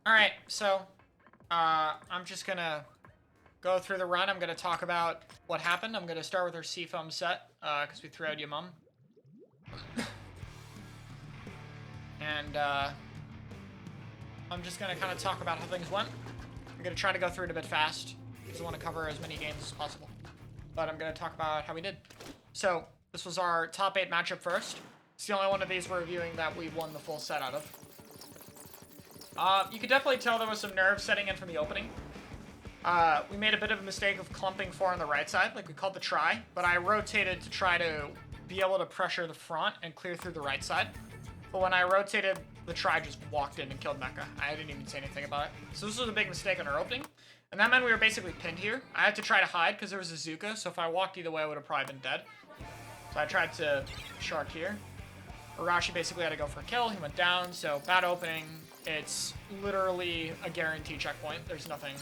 Alright, so, I'm just gonna go through the run. I'm gonna talk about what happened. I'm gonna start with our Seafoam set, because we threw out your mum. And, I'm just gonna kind of talk about how things went. I'm gonna try to go through it a bit fast, because I want to cover as many games as possible. But I'm gonna talk about how we did. So, this was our top 8 matchup first. It's the only one of these we're reviewing that we won the full set out of. You could definitely tell there was some nerves setting in from the opening. We made a bit of a mistake of clumping 4 on the right side, like we called the try, but I rotated to try to be able to pressure the front and clear through the right side. But when I rotated, the try just walked in and killed Mecha. I didn't even say anything about it. So this was a big mistake on our opening. And that meant we were basically pinned here. I had to try to hide because there was a Zuka, so if I walked either way, I would have probably been dead. So I tried to shark here. Arashi basically had to go for a kill. He went down, so bad opening. It's literally a guarantee checkpoint. There's nothing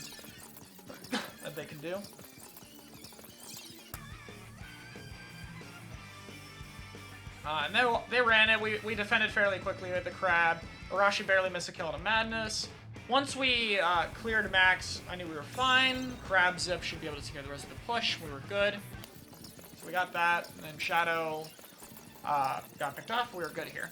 that they can do. And they ran it. We defended fairly quickly with the crab. Arashi barely missed a kill to Madness. Once we cleared Max, I knew we were fine. Crab Zip should be able to secure the rest of the push. We were good. So we got that. And then Shadow got picked off. We were good here.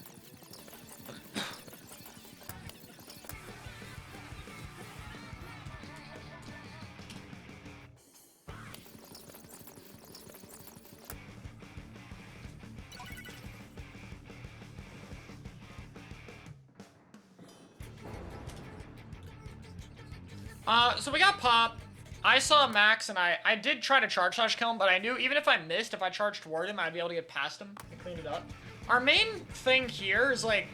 So we got Pop. I saw Max, and I did try to charge slash kill him, but I knew even if I missed, if I charged toward him, I'd be able to get past him and clean it up. Our main thing here is, like,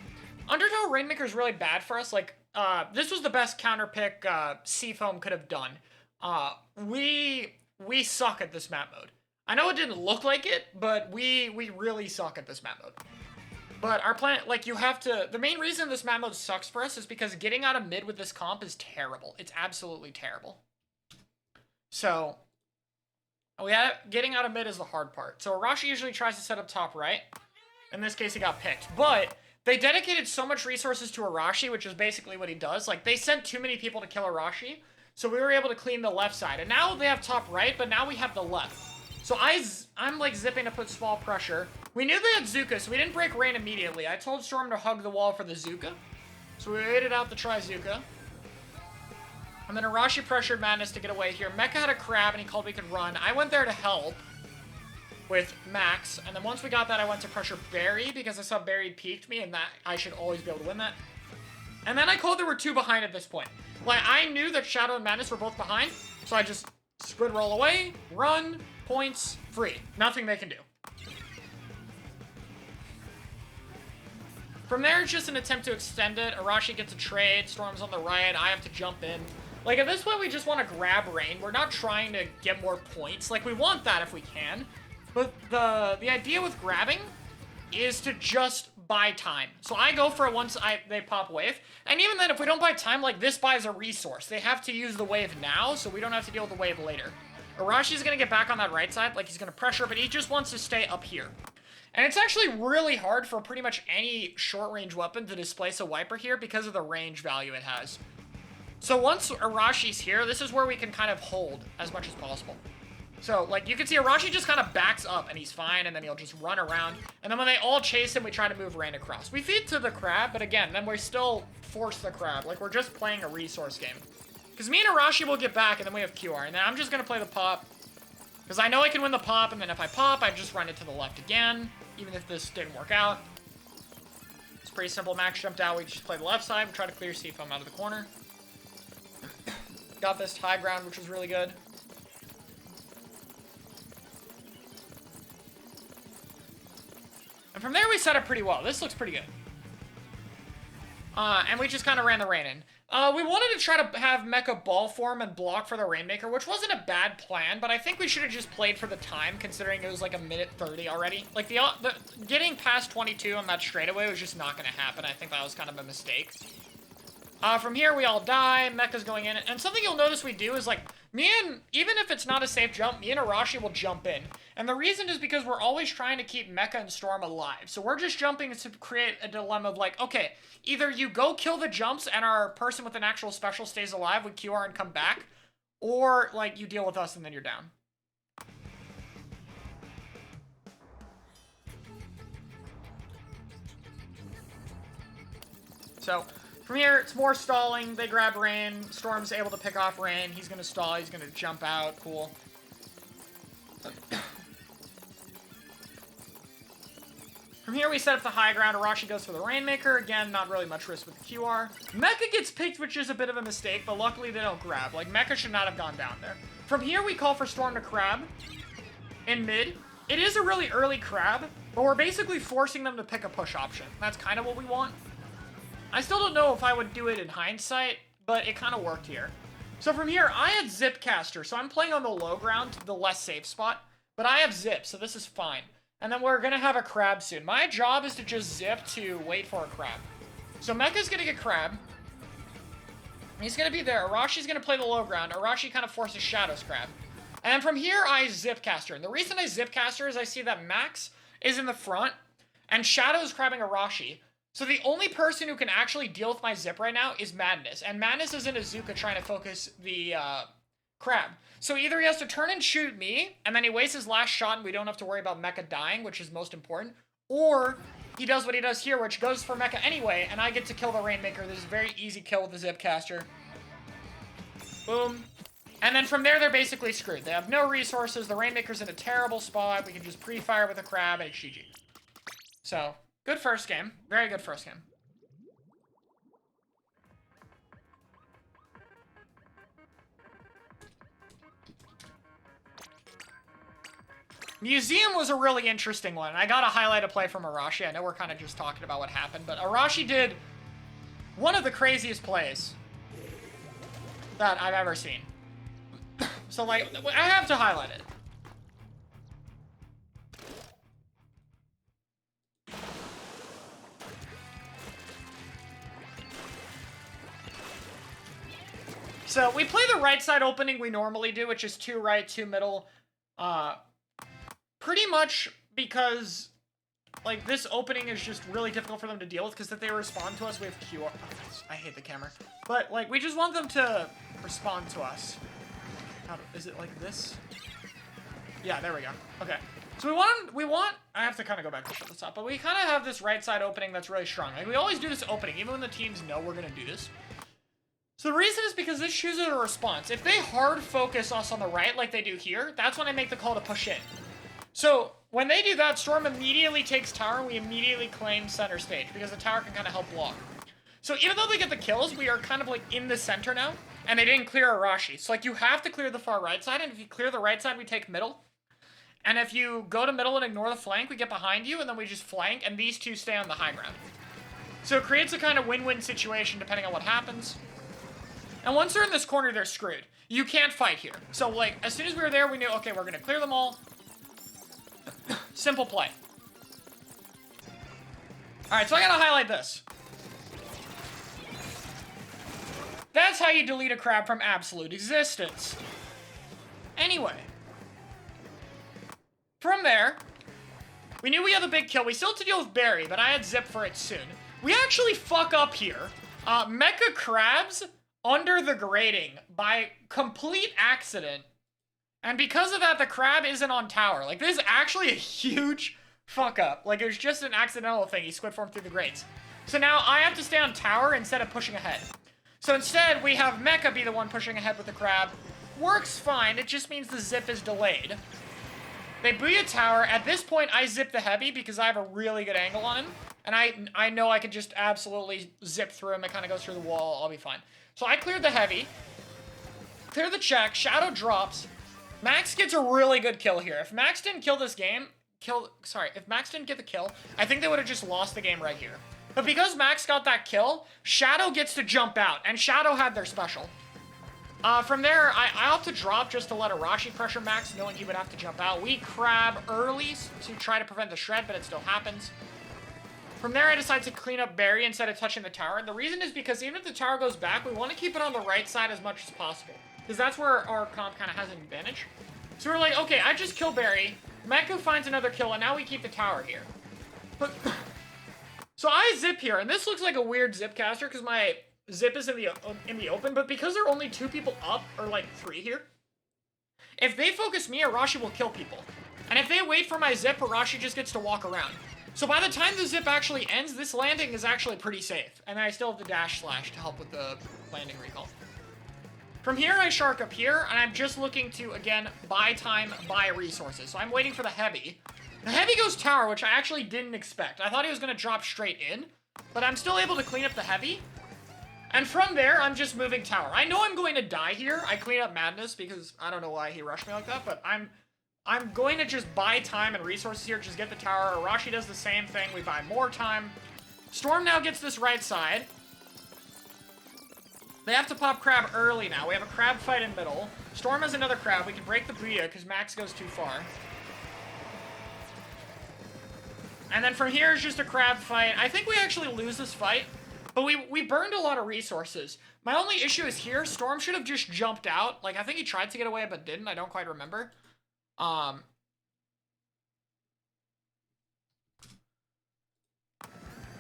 Undertow Rainmaker is really bad for us. Like, this was the best counter pick Seafoam could have done. We suck at this map mode. I know it didn't look like it, but we really suck at this map mode. But our plan, like, you have to... The main reason this map mode sucks for us is because getting out of mid with this comp is terrible. It's absolutely terrible. So, getting out of mid is the hard part. So Arashi usually tries to set up top right. In this case, he got picked. But they dedicated so much resources to Arashi, which is basically what he does. Like, they sent too many people to kill Arashi, so we were able to clean the left side. And now they have top right, but now we have the left. So I'm like zipping to put small pressure. We knew they had Zuka, so we didn't break rain immediately. I told Storm to hug the wall for the Zuka. So we waited out the try Zuka. And then Arashi pressured Madness to get away here. Mecha had a crab and he called we could run. I went there to help with Max. And then once we got that, I went to pressure Barry because I saw Barry peeked me and that I should always be able to win that. And then I called there were 2 behind at this point. Like, I knew that Shadow and Madness were both behind. So I just squid roll away, run, points, free. Nothing they can do. From there, it's just an attempt to extend it. Arashi gets a trade. Storm's on the right. I have to jump in. Like, at this point, we just want to grab Rain. We're not trying to get more points. Like, we want that if we can. But the idea with grabbing is to just buy time. So I go for it once they pop wave. And even then, if we don't buy time, like, this buys a resource. They have to use the wave now, so we don't have to deal with the wave later. Arashi's going to get back on that right side. Like, he's going to pressure, but he just wants to stay up here. And it's actually really hard for pretty much any short-range weapon to displace a Wiper here because of the range value it has. So once Arashi's here, this is where we can kind of hold as much as possible. So, like, you can see Arashi just kind of backs up, and he's fine, and then he'll just run around. And then when they all chase him, we try to move Rain across. We feed to the crab, but again, then we still force the crab. Like, we're just playing a resource game. Because me and Arashi will get back, and then we have QR. And then I'm just going to play the pop. Because I know I can win the pop, and then if I pop, I just run it to the left again. Even if this didn't work out. It's pretty simple. Max jumped out. We just play the left side. We try to clear Seafoam out of the corner. Got this high ground, which was really good. And from there, we set up pretty well. This looks pretty good. And we just kind of ran the rain in. We wanted to try to have Mecha ball form and block for the Rainmaker, which wasn't a bad plan, but I think we should have just played for the time, considering it was like a minute 30 already. Like, the getting past 22 on that straightaway was just not going to happen. I think that was kind of a mistake. From here, we all die. Mecha's going in. And something you'll notice we do is, like, Even if it's not a safe jump, me and Arashi will jump in. And the reason is because we're always trying to keep Mecha and Storm alive. So we're just jumping to create a dilemma of like, okay, either you go kill the jumps and our person with an actual special stays alive with QR and come back, or like you deal with us and then you're down. So from here, it's more stalling. They grab Rain. Storm's able to pick off Rain. He's going to stall. He's going to jump out. Cool. From here, we set up the high ground. Arashi goes for the Rainmaker. Again, not really much risk with the QR. Mecha gets picked, which is a bit of a mistake, but luckily they don't grab. Like, Mecha should not have gone down there. From here, we call for Storm to crab in mid. It is a really early crab, but we're basically forcing them to pick a push option. That's kind of what we want. I still don't know if I would do it in hindsight, but it kind of worked here. So from here, I had Zipcaster, so I'm playing on the low ground, the less safe spot, but I have Zip, so this is fine. And then we're going to have a crab soon. My job is to just zip to wait for a crab. So Mecha's going to get crab. He's going to be there. Arashi's going to play the low ground. Arashi kind of forces Shadow's crab. And then from here, I Zipcaster. And the reason I Zipcaster is I see that Max is in the front, and Shadow's crabbing Arashi. So the only person who can actually deal with my zip right now is Madness. And Madness is in Azuka trying to focus the crab. So either he has to turn and shoot me, and then he wastes his last shot and we don't have to worry about Mecha dying, which is most important. Or he does what he does here, which goes for Mecha anyway, and I get to kill the Rainmaker. This is a very easy kill with the Zipcaster. Boom. And then from there, they're basically screwed. They have no resources. The Rainmaker's in a terrible spot. We can just pre-fire with a crab, and it's GG. So, good first game. Very good first game. Museum was a really interesting one. I got to highlight a play from Arashi. I know we're kind of just talking about what happened, but Arashi did one of the craziest plays that I've ever seen. So, like, I have to highlight it. So, we play the right side opening we normally do, which is 2 right, 2 middle. Pretty much because, like, this opening is just really difficult for them to deal with, because if they respond to us, we have QR. Oh, I hate the camera. But, like, we just want them to respond to us. Is it like this? Yeah, there we go. Okay. So we want, I have to kind of go back to shut this up, but we kind of have this right side opening that's really strong. Like, we always do this opening, even when the teams know we're going to do this. So the reason is because this chooses a response. If they hard focus us on the right, like they do here, that's when I make the call to push in. So when they do that, Storm immediately takes tower, and we immediately claim center stage, because the tower can kind of help block. So even though they get the kills, we are kind of like in the center now, and they didn't clear Arashi. So like you have to clear the far right side, and if you clear the right side, we take middle. And if you go to middle and ignore the flank, we get behind you, and then we just flank, and these two stay on the high ground. So it creates a kind of win-win situation depending on what happens. And once they're in this corner, they're screwed. You can't fight here. So like, as soon as we were there, we knew, okay, we're gonna clear them all. Simple play. Alright, so I gotta highlight this. That's how you delete a crab from absolute existence. Anyway. From there, we knew we had the big kill. We still had to deal with Barry, but I had Zip for it soon. We actually fuck up here. Mecha crabs under the grating by complete accident. And because of that, the crab isn't on tower. Like, this is actually a huge fuck up. Like, it was just an accidental thing. He squid formed through the grates. So now I have to stay on tower instead of pushing ahead. So instead, we have Mecha be the one pushing ahead with the crab. Works fine. It just means the zip is delayed. They booyah tower. At this point, I zip the heavy because I have a really good angle on him. And I know I can just absolutely zip through him. It kind of goes through the wall. I'll be fine. So I cleared the heavy. Clear the check. Shadow drops. Max gets a really good kill here. If Max didn't kill this game, if Max didn't get the kill, I think they would have just lost the game right here. But because Max got that kill, Shadow gets to jump out, and Shadow had their special. From there, I opt to drop just to let Arashi pressure Max, knowing he would have to jump out. We crab early to try to prevent the shred, but it still happens. From there, I decide to clean up Barry instead of touching the tower. And the reason is because even if the tower goes back, we want to keep it on the right side as much as possible. because that's where our comp kind of has an advantage. So we're like, okay, I just kill Barry, Mecha finds another kill, and now we keep the tower here. But so I zip here, and this looks like a weird zip caster because my zip is in the open, but because there are only 2 people up, or like 3 here, if they focus me, Arashi will kill people. And if they wait for my zip, Arashi just gets to walk around. So by the time the zip actually ends, this landing is actually pretty safe. And I still have the dash slash to help with the landing recall. From here, I shark up here, and I'm just looking to, again, buy time, buy resources. So I'm waiting for the heavy. The heavy goes tower, which I actually didn't expect. I thought he was going to drop straight in, but I'm still able to clean up the heavy. And from there, I'm just moving tower. I know I'm going to die here. I clean up Madness because I don't know why he rushed me like that, but I'm going to just buy time and resources here, just get the tower. Arashi does the same thing. We buy more time. Storm now gets this right side. They have to pop crab early now. We have a crab fight in middle. Storm has another crab. We can break the Booyah because Max goes too far. And then from here is just a crab fight. I think we actually lose this fight. But we burned a lot of resources. My only issue is here, Storm should have just jumped out. Like, I think he tried to get away, but didn't. I don't quite remember.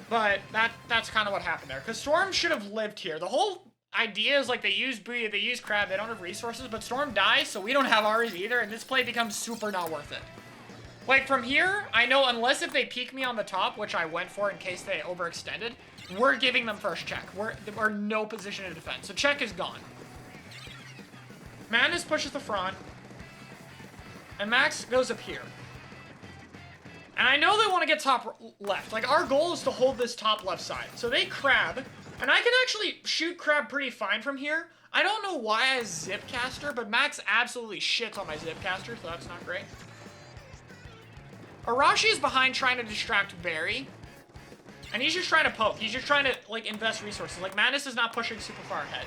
But that's kind of what happened there. Because Storm should have lived here. The whole idea is, like, they use Booyah, they use Crab, they don't have resources, but Storm dies, so we don't have ours either, and this play becomes super not worth it. Like, from here, I know unless if they peek me on the top, which I went for in case they overextended, we're giving them first check. We're no position to defend. So check is gone. Madness pushes the front. And Max goes up here. And I know they want to get top left. Like, our goal is to hold this top left side. So they crab. And I can actually shoot crab pretty fine from here. I don't know why I zip caster, but Max absolutely shits on my zip caster, so that's not great. Arashi is behind trying to distract Barry. And he's just trying to poke. He's just trying to, like, invest resources. Like, Madness is not pushing super far ahead.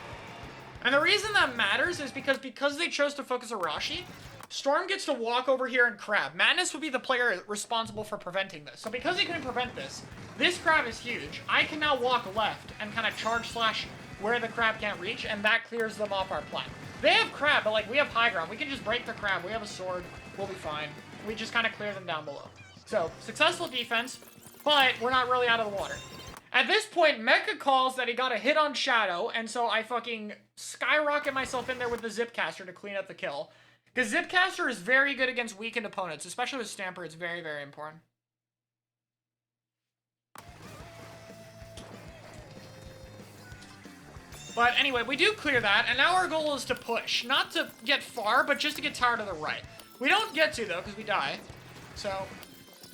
And the reason that matters is because they chose to focus Arashi, Storm gets to walk over here and crab. Madness would be the player responsible for preventing this. So because he couldn't prevent this, this crab is huge. I can now walk left and kind of charge slash where the crab can't reach, and that clears them off our plan. They have crab, but, like, we have high ground. We can just break the crab. We have a sword. We'll be fine. We just kind of clear them down below. So, successful defense. But we're not really out of the water. At this point, Mecha calls that he got a hit on Shadow, and so I fucking skyrocket myself in there with the Zipcaster to clean up the kill. Because Zipcaster is very good against weakened opponents, especially with Stamper. It's very, very important. But anyway, we do clear that, and now our goal is to push. Not to get far, but just to get tower to the right. We don't get to, though, because we die. So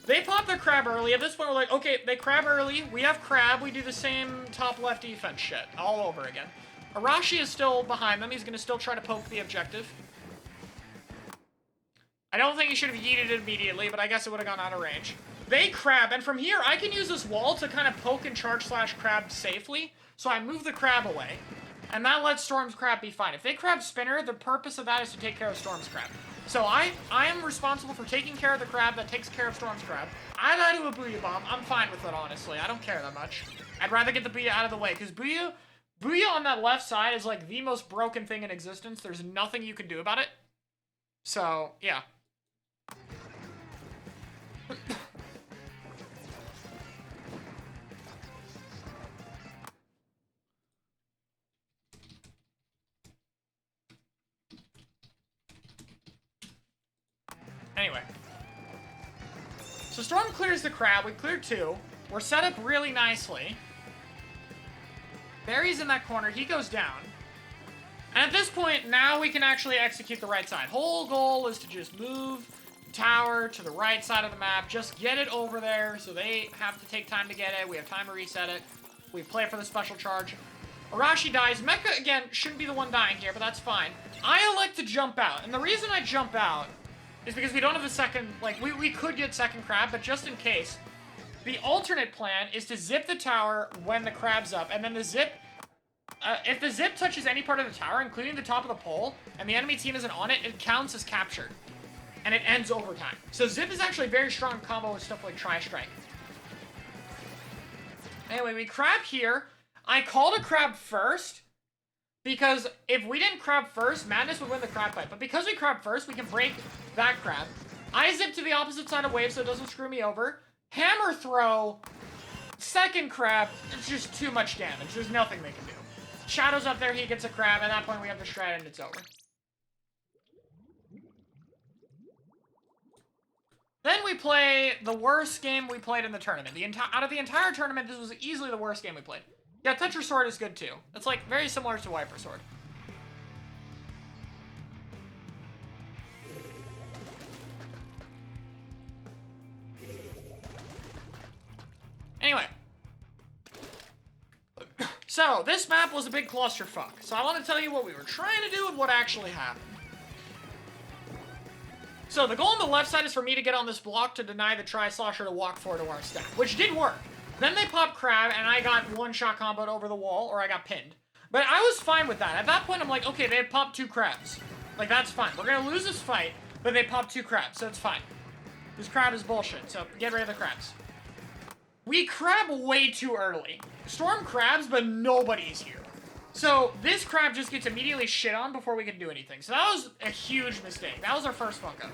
they pop their crab early. At this point, we're like, okay, they crab early. We have crab. We do the same top left defense shit all over again. Arashi is still behind them. He's going to still try to poke the objective. I don't think he should have yeeted it immediately, but I guess it would have gone out of range. They crab, and from here, I can use this wall to kind of poke and charge slash crab safely. So I move the crab away, and that lets Storm's crab be fine. If they crab spinner, the purpose of that is to take care of Storm's crab. So I am responsible for taking care of the crab that takes care of Storm's crab. I die to a Booyah bomb. I'm fine with it, honestly. I don't care that much. I'd rather get the Booyah out of the way, because Booyah on that left side is like the most broken thing in existence. There's nothing you can do about it. So, yeah. Anyway. So Storm clears the crab. We cleared 2. We're set up really nicely. Barry's in that corner. He goes down. And at this point, now we can actually execute the right side. Whole goal is to just move the tower to the right side of the map. Just get it over there so they have to take time to get it. We have time to reset it. We play for the special charge. Arashi dies. Mecha, again, shouldn't be the one dying here, but that's fine. I elect to jump out. And the reason I jump out is because we don't have a second, like, we could get second crab, but just in case, the alternate plan is to zip the tower when the crab's up, and then the zip, if the zip touches any part of the tower, including the top of the pole, and the enemy team isn't on it, it counts as captured, and it ends overtime. So zip is actually a very strong combo with stuff like Tri-Strike. Anyway, we crab here. I called a crab first, Because if we didn't crab first, Madness would win the crab fight. But because we crab first, we can break that crab. I zip to the opposite side of wave so it doesn't screw me over. Hammer throw, second crab, it's just too much damage. There's nothing they can do. Shadow's up there, he gets a crab. At that point, we have the shred and it's over. Then we play the worst game we played in the tournament. Out of the entire tournament, this was easily the worst game we played. Yeah, Toucher Sword is good too. It's like very similar to Wiper Sword. Anyway. So, this map was a big clusterfuck. So I want to tell you what we were trying to do and what actually happened. So the goal on the left side is for me to get on this block to deny the Tri-Slosher to walk forward to our stack, which did work. Then they popped crab, and I got one-shot comboed over the wall, or I got pinned. But I was fine with that. At that point, I'm like, okay, they had popped 2 crabs. Like, that's fine. We're gonna lose this fight, but they popped 2 crabs, so it's fine. This crab is bullshit, so get rid of the crabs. We crab way too early. Storm crabs, but nobody's here. So this crab just gets immediately shit on before we can do anything. So that was a huge mistake. That was our first fuck up.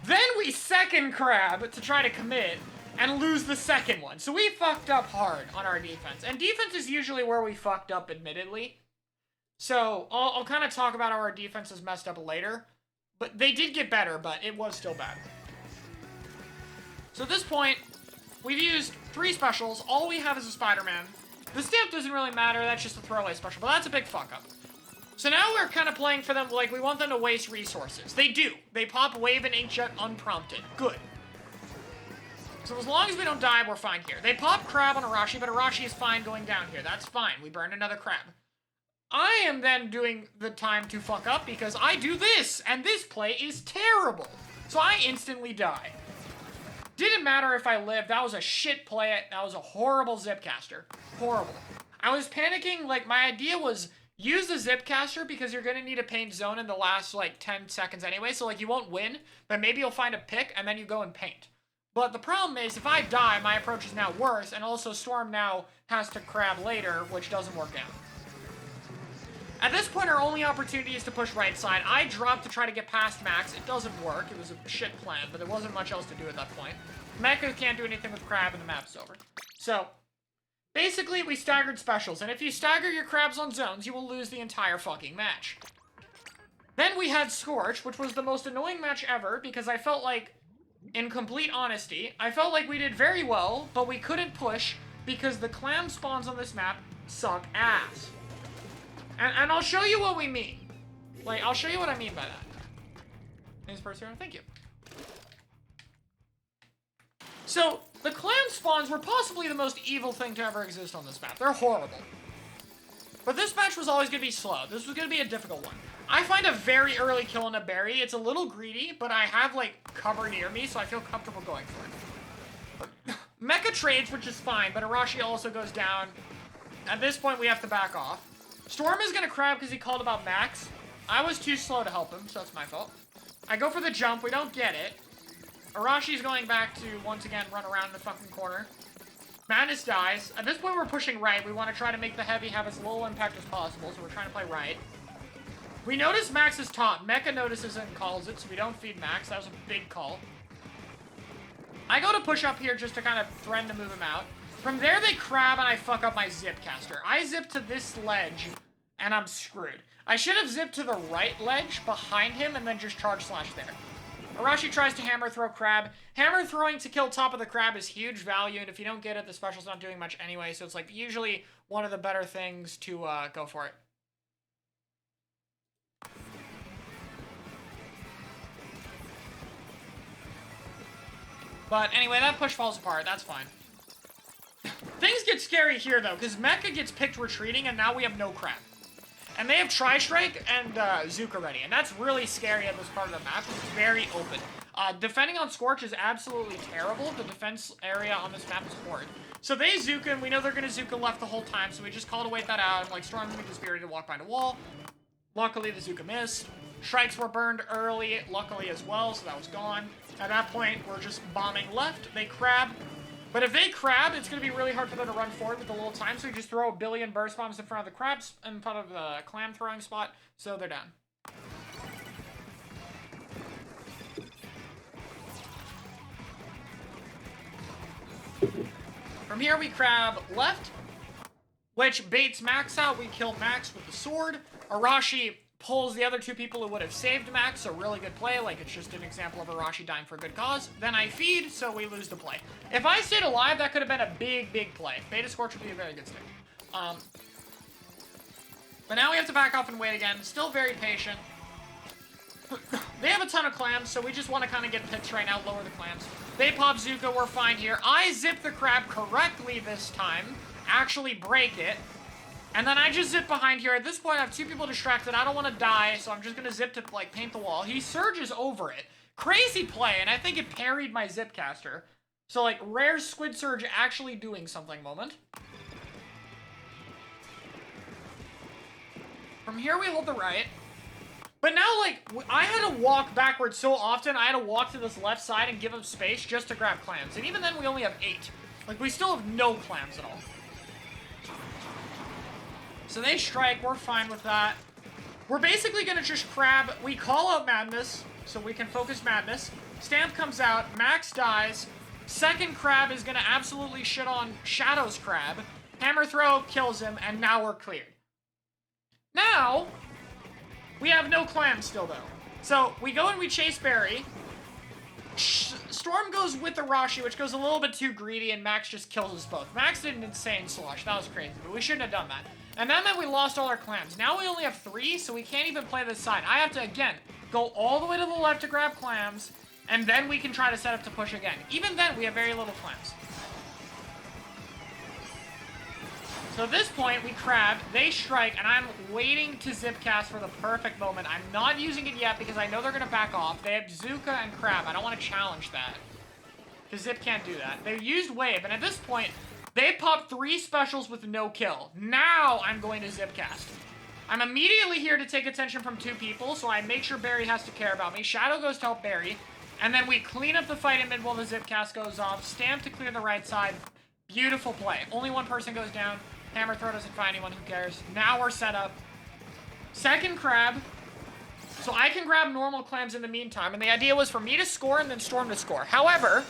Then we second crab to try to commit and lose the second one. So we fucked up hard on our defense. And defense is usually where we fucked up, admittedly. So I'll kind of talk about how our defense is messed up later. But they did get better, but it was still bad. So at this point, we've used 3 specials. All we have is a Spider-Man. The stamp doesn't really matter, that's just a throwaway special, but that's a big fuck up. So now we're kind of playing for them like we want them to waste resources. They do. They pop Wave and Inkjet unprompted. Good. So as long as we don't die, we're fine here. They pop Crab on Arashi, but Arashi is fine going down here. That's fine. We burned another Crab. I am then doing the time to fuck up because I do this, and this play is terrible. So I instantly die. Didn't matter if I lived. That was a shit play. That was a horrible Zipcaster. Horrible. I was panicking. Like, my idea was use the Zipcaster because you're going to need a paint zone in the last, like, 10 seconds anyway. So, like, you won't win, but maybe you'll find a pick and then you go and paint. But the problem is, if I die, my approach is now worse, and also Storm now has to crab later, which doesn't work out. At this point, our only opportunity is to push right side. I dropped to try to get past Max. It doesn't work. It was a shit plan, but there wasn't much else to do at that point. Mecha can't do anything with Crab, and the map's over. So, basically, we staggered specials, and if you stagger your crabs on zones, you will lose the entire fucking match. Then we had Scorch, which was the most annoying match ever, because I felt like, in complete honesty, I felt like we did very well, but we couldn't push because the clam spawns on this map suck ass. And I'll show you what we mean. Like, I'll show you what I mean by that. Thanks, Perseverance. Thank you. So, the clam spawns were possibly the most evil thing to ever exist on this map. They're horrible. But this match was always going to be slow. This was going to be a difficult one. I find a very early kill on a berry. It's a little greedy, but I have, like, cover near me, so I feel comfortable going for it. Mecha trades, which is fine, but Arashi also goes down. At this point, we have to back off. Storm is going to crab because he called about Max. I was too slow to help him, so that's my fault. I go for the jump. We don't get it. Arashi's going back to, once again, run around the fucking corner. Madness dies. At this point, we're pushing right. We want to try to make the heavy have as little impact as possible, so we're trying to play right. We notice Max is taunt. Mecha notices it and calls it, so we don't feed Max. That was a big call. I go to push up here just to kind of threaten to move him out. From there, they crab, and I fuck up my Zipcaster. I zip to this ledge, and I'm screwed. I should have zipped to the right ledge behind him and then just charge slash there. Arashi tries to hammer throw crab. Hammer throwing to kill top of the crab is huge value, and if you don't get it, the special's not doing much anyway, so it's like usually one of the better things to go for it. But anyway, that push falls apart. That's fine. Things get scary here, though, because Mecha gets picked retreating, and now we have no crab. And they have Tri-Strike and Zuka ready, and that's really scary at this part of the map. It's very open. Defending on Scorch is absolutely terrible. The defense area on this map is horrid. So they Zuka, and we know they're going to Zuka left the whole time, so we just call to wait that out. And, like, Storm moving the Spirit to walk behind a wall. Luckily, the Zuka missed. Strikes were burned early, luckily as well, so that was gone. At that point, we're just bombing left. They crab. But if they crab, it's going to be really hard for them to run forward with a little time, so we just throw a billion burst bombs in front of the crabs, in front of the clam throwing spot, so they're down. From here, we crab left, which baits Max out. We kill Max with the sword. Arashi pulls the other two people who would have saved Max, so really good play. Like, it's just an example of Arashi dying for a good cause. Then I feed, so we lose the play. If I stayed alive, that could have been a big, big play. Beta Scorch would be a very good stick. But now we have to back off and wait again. Still very patient. They have a ton of clams, so we just want to kind of get picks right now, lower the clams. They pop Zuko, we're fine here. I zip the crab correctly this time, actually break it, and then I just zip behind here. At this point, I have two people distracted. I don't want to die, so I'm just going to zip to, like, paint the wall. He surges over it. Crazy play, and I think it parried my zip caster. So, like, rare Squid Surge actually doing something moment. From here, we hold the right. But now, like, I had to walk backwards so often, I had to walk to this left side and give up space just to grab clams. And even then, we only have 8. Like, we still have no clams at all. So they strike, we're fine with that. We're basically gonna just crab, we call out Madness, so we can focus Madness. Stamp comes out, Max dies. Second crab is gonna absolutely shit on Shadow's crab. Hammer throw kills him, and now we're cleared. Now, we have no clams still, though. So, we go and we chase Barry. Storm goes with the Rashi, which goes a little bit too greedy, and Max just kills us both. Max did an insane slosh. That was crazy, but we shouldn't have done that. And that meant we lost all our clams. Now we only have 3, so we can't even play this side. I have to, again, go all the way to the left to grab clams, and then we can try to set up to push again. Even then, we have very little clams. So at this point, we crab, they strike, and I'm waiting to zip cast for the perfect moment. I'm not using it yet because I know they're going to back off. They have Zuka and crab. I don't want to challenge that. Because zip can't do that. They used wave, and at this point, they popped 3 specials with no kill. Now I'm going to zip cast. I'm immediately here to take attention from 2 people, so I make sure Barry has to care about me. Shadow goes to help Barry, and then we clean up the fight in mid while the zip cast goes off. Stamp to clear the right side. Beautiful play. Only 1 person goes down. Hammer throw doesn't find anyone, who cares? Now we're set up. Second crab. So I can grab normal clams in the meantime, and the idea was for me to score and then Storm to score. However,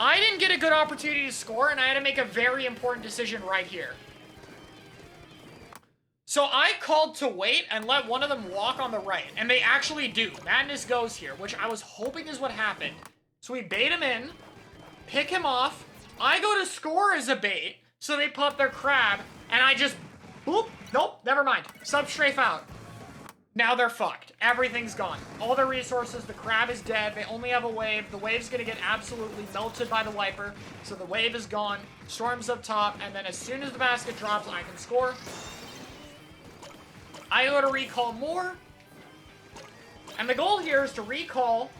I didn't get a good opportunity to score, and I had to make a very important decision right here. So I called to wait and let one of them walk on the right, and they actually do. Madness goes here, which I was hoping is what happened. So we bait him in, pick him off. I go to score as a bait. So they pop their crab, and I just, boop, nope, never mind. Sub-strafe out. Now they're fucked. Everything's gone. All their resources, the crab is dead. They only have a wave. The wave's gonna get absolutely melted by the wiper. So the wave is gone. Storm's up top, and then as soon as the basket drops, I can score. I go to recall more. And the goal here is to recall.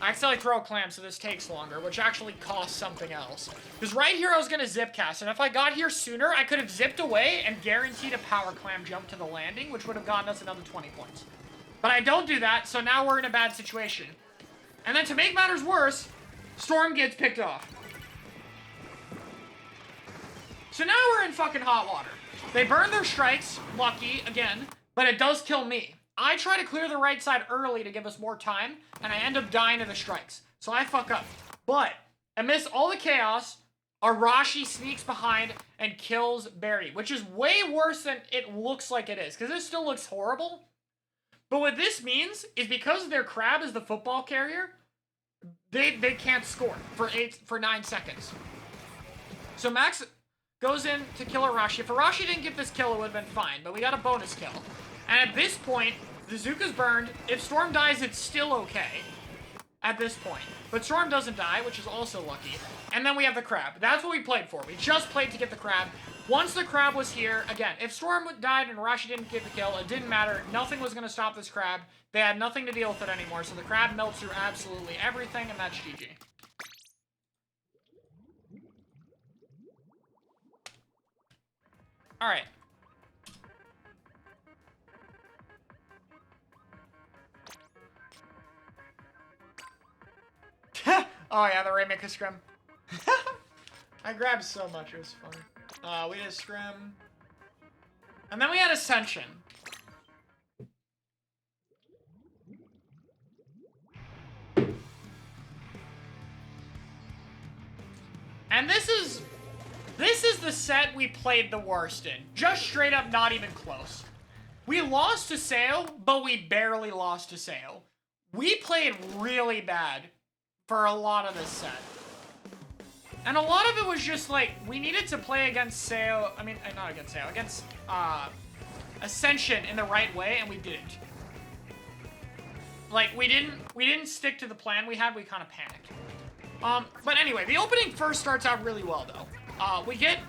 I accidentally throw a clam, so this takes longer, which actually costs something else. Because right here, I was going to zip cast, and if I got here sooner, I could have zipped away and guaranteed a power clam jump to the landing, which would have gotten us another 20 points. But I don't do that, so now we're in a bad situation. And then to make matters worse, Storm gets picked off. So now we're in fucking hot water. They burn their strikes, lucky, again, but it does kill me. I try to clear the right side early to give us more time, and I end up dying to the strikes. So I fuck up. But, amidst all the chaos, Arashi sneaks behind and kills Barry, which is way worse than it looks like it is, because this still looks horrible. But what this means is because their crab is the football carrier, they can't score for 9 seconds. So Max goes in to kill Arashi. If Arashi didn't get this kill, it would have been fine, but we got a bonus kill. And at this point, the Zuka's burned. If Storm dies, it's still okay at this point. But Storm doesn't die, which is also lucky. And then we have the crab. That's what we played for. We just played to get the crab. Once the crab was here, again, if Storm died and Arashi didn't get the kill, it didn't matter. Nothing was going to stop this crab. They had nothing to deal with it anymore, so the crab melts through absolutely everything, and that's GG. Alright. Oh yeah, the Rainmaker Scrim. I grabbed so much, it was fun. We did Scrim. And then we had Ascension. And this is the set we played the worst in. Just straight up not even close. We lost to Seo, but we barely lost to Seo. We played really bad for a lot of this set. And a lot of it was just like, we needed to play against Seo, I mean, not against Seo, against Ascension in the right way, and we didn't. Like, we didn't stick to the plan we had, we kind of panicked. But anyway, the opening first starts out really well, though. We get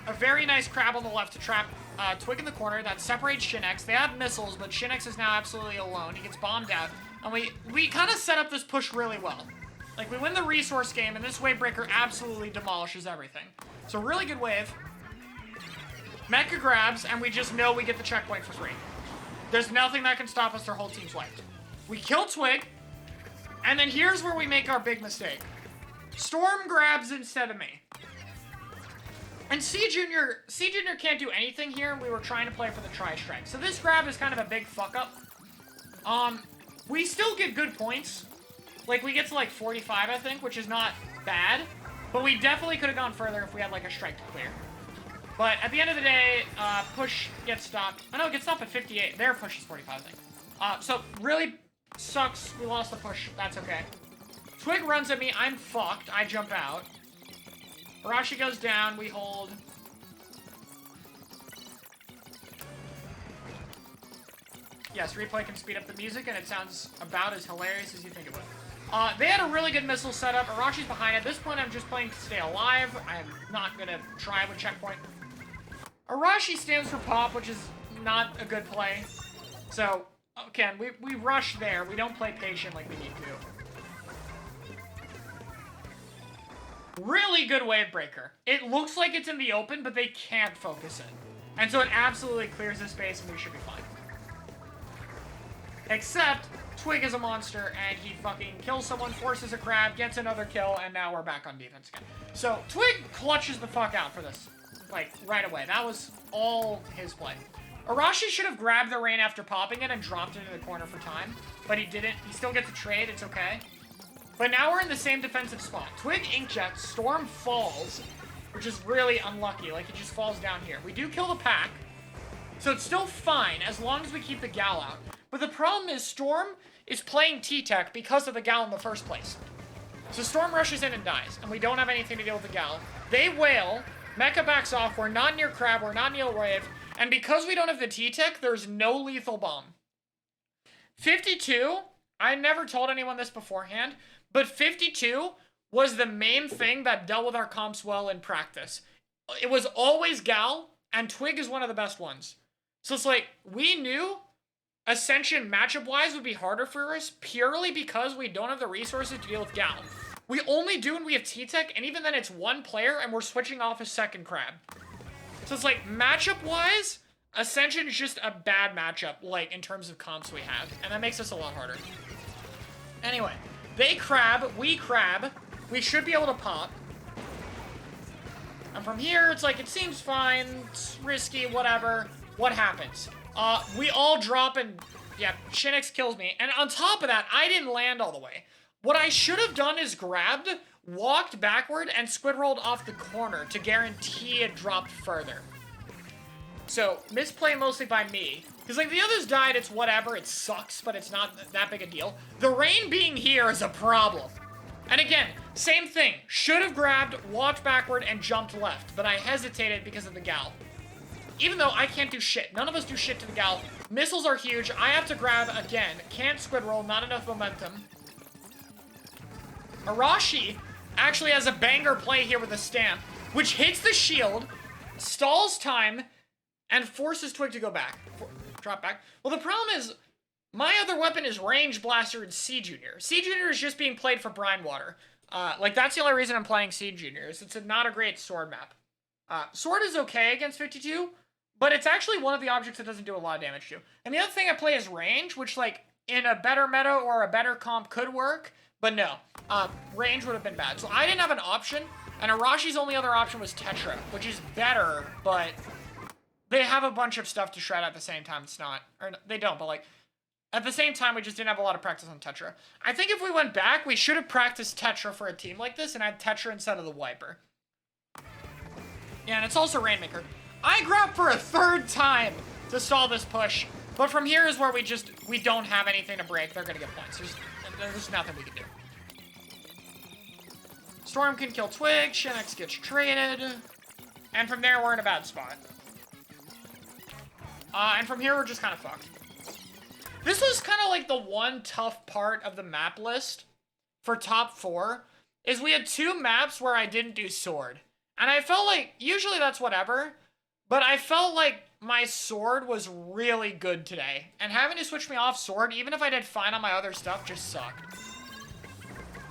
a very nice crab on the left to trap Twig in the corner that separates Shinx. They have missiles, but Shinx is now absolutely alone. He gets bombed out, and we kind of set up this push really well. Like, we win the resource game, and this Wavebreaker absolutely demolishes everything. So, really good wave. Mecha grabs, and we just know we get the checkpoint for free. There's nothing that can stop us. Their whole team's wiped. We kill Twig, and then here's where we make our big mistake. Storm grabs instead of me. And C Junior can't do anything here. We were trying to play for the tri-strike. So this grab is kind of a big fuck-up. We still get good points. Like, we get to, like, 45, I think, which is not bad. But we definitely could have gone further if we had, like, a strike to clear. But at the end of the day, push gets stopped. I know it gets stopped at 58. Their push is 45, I think. So, really sucks. We lost the push. That's okay. Twig runs at me. I'm fucked. I jump out. Arashi goes down. We hold. Yes, replay can speed up the music, and it sounds about as hilarious as you think it would. They had a really good missile setup. Arashi's behind. At this point, I'm just playing to stay alive. I'm not gonna try with checkpoint. Arashi stands for pop, which is not a good play. So, again, we rush there. We don't play patient like we need to. Really good Wavebreaker. It looks like it's in the open, but they can't focus it. And so it absolutely clears the space, and we should be fine. Except, Twig is a monster, and he fucking kills someone, forces a crab, gets another kill, and now we're back on defense again. So, Twig clutches the fuck out for this. Like, right away. That was all his play. Arashi should have grabbed the rain after popping it and dropped it into the corner for time, but he didn't. He still gets a trade, it's okay. But now we're in the same defensive spot. Twig inkjet, Storm falls, which is really unlucky. Like, it just falls down here. We do kill the pack, so it's still fine as long as we keep the Gal out. But the problem is Storm is playing T-Tech because of the Gal in the first place. So Storm rushes in and dies, and we don't have anything to deal with the Gal. They wail, Mecha backs off, we're not near Crab, we're not near Wave, and because we don't have the T-Tech, there's no lethal bomb. 52, I never told anyone this beforehand, but 52 was the main thing that dealt with our comps well in practice. It was always Gal, and Twig is one of the best ones. So it's like, we knew Ascension matchup-wise would be harder for us purely because we don't have the resources to deal with Gal. We only do when we have T-Tech, and even then it's one player, and we're switching off a second Crab. So it's like, matchup-wise, Ascension is just a bad matchup, like, in terms of comps we have, and that makes us a lot harder. Anyway, they crab, we should be able to pop. And from here, it's like, it seems fine, it's risky, whatever. What happens? We all drop and, yeah, Shinx kills me. And on top of that, I didn't land all the way. What I should have done is grabbed, walked backward, and squid rolled off the corner to guarantee it dropped further. So, misplay mostly by me. Because, like, the others died, it's whatever, it sucks, but it's not that big a deal. The rain being here is a problem. And again, same thing. Should have grabbed, walked backward, and jumped left, but I hesitated because of the Gal. Even though I can't do shit. None of us do shit to the Gal. Missiles are huge. I have to grab again. Can't squid roll. Not enough momentum. Arashi actually has a banger play here with a stamp, which hits the shield, stalls time, and forces Twig to go back. Drop back. Well, the problem is, my other weapon is Range Blaster and C Junior. C Junior is just being played for Brine Water. Like, that's the only reason I'm playing C Junior. It's not a great sword map. Sword is okay against 52, but it's actually one of the objects that doesn't do a lot of damage to. And the other thing I play is Range, which, like, in a better meta or a better comp could work, But no, range would have been bad. So I didn't have an option, and Arashi's only other option was Tetra, which is better, but they have a bunch of stuff to shred at the same time. It's not, or they don't, but like, at the same time, we just didn't have a lot of practice on Tetra. I think if we went back, we should have practiced Tetra for a team like this and had Tetra instead of the Wiper. Yeah, and it's also Rainmaker. I grabbed for a third time to stall this push, but from here is where we don't have anything to break. They're gonna get points. There's nothing we can do. Storm can kill Twig, Shinx gets traded, and from there we're in a bad spot. And from here we're just kind of fucked. This was kind of like the one tough part of the map list for top 4, is we had 2 maps where I didn't do sword. And I felt like, usually that's whatever, but I felt like my sword was really good today. And having to switch me off sword, even if I did fine on my other stuff, just sucked.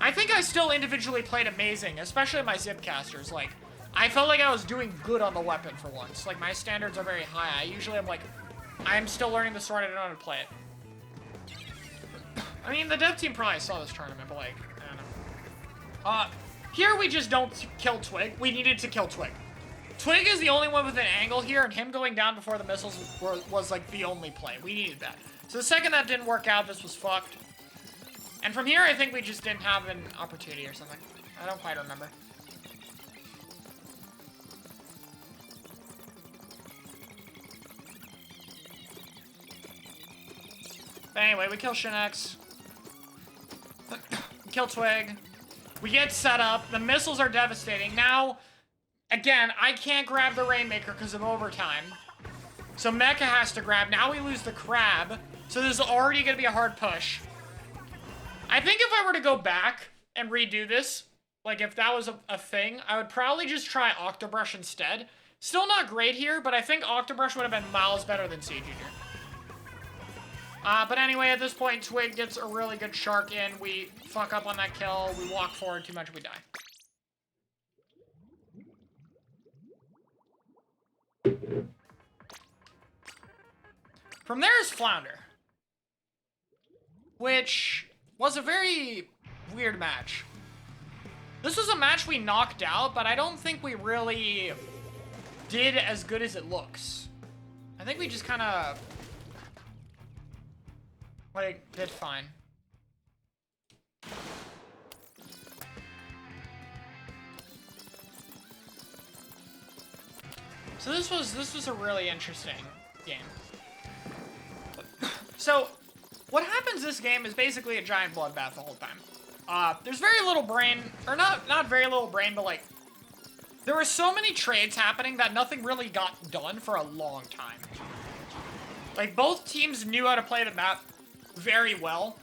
I think I still individually played amazing, especially my Zipcasters. Like, I felt like I was doing good on the weapon for once. Like, my standards are very high. I usually am like, I'm still learning the sword, I don't know how to play it. I mean, the dev team probably saw this tournament, but like, I don't know. Here we just don't kill Twig. We needed to kill Twig. Twig is the only one with an angle here, and him going down before the missiles was like the only play. We needed that. So the second that didn't work out, this was fucked. And from here, I think we just didn't have an opportunity or something. I don't quite remember. But anyway, we kill Shinx. Kill Twig. We get set up. The missiles are devastating. Now, again, I can't grab the Rainmaker because of overtime. So Mecha has to grab. Now we lose the Crab. So this is already going to be a hard push. I think if I were to go back and redo this, like if that was a thing, I would probably just try Octobrush instead. Still not great here, but I think Octobrush would have been miles better than Siege Eater. But anyway, at this point, Twig gets a really good shark in. We fuck up on that kill. We walk forward too much. We die. From there is Flounder, which was a very weird match. This was a match we knocked out, but I don't think we really did as good as it looks. I think we just kind of like, did fine. So this was a really interesting game. So, what happens this game is basically a giant bloodbath the whole time. There's very little brain, or not very little brain, but like, there were so many trades happening that nothing really got done for a long time. Like, both teams knew how to play the map very well.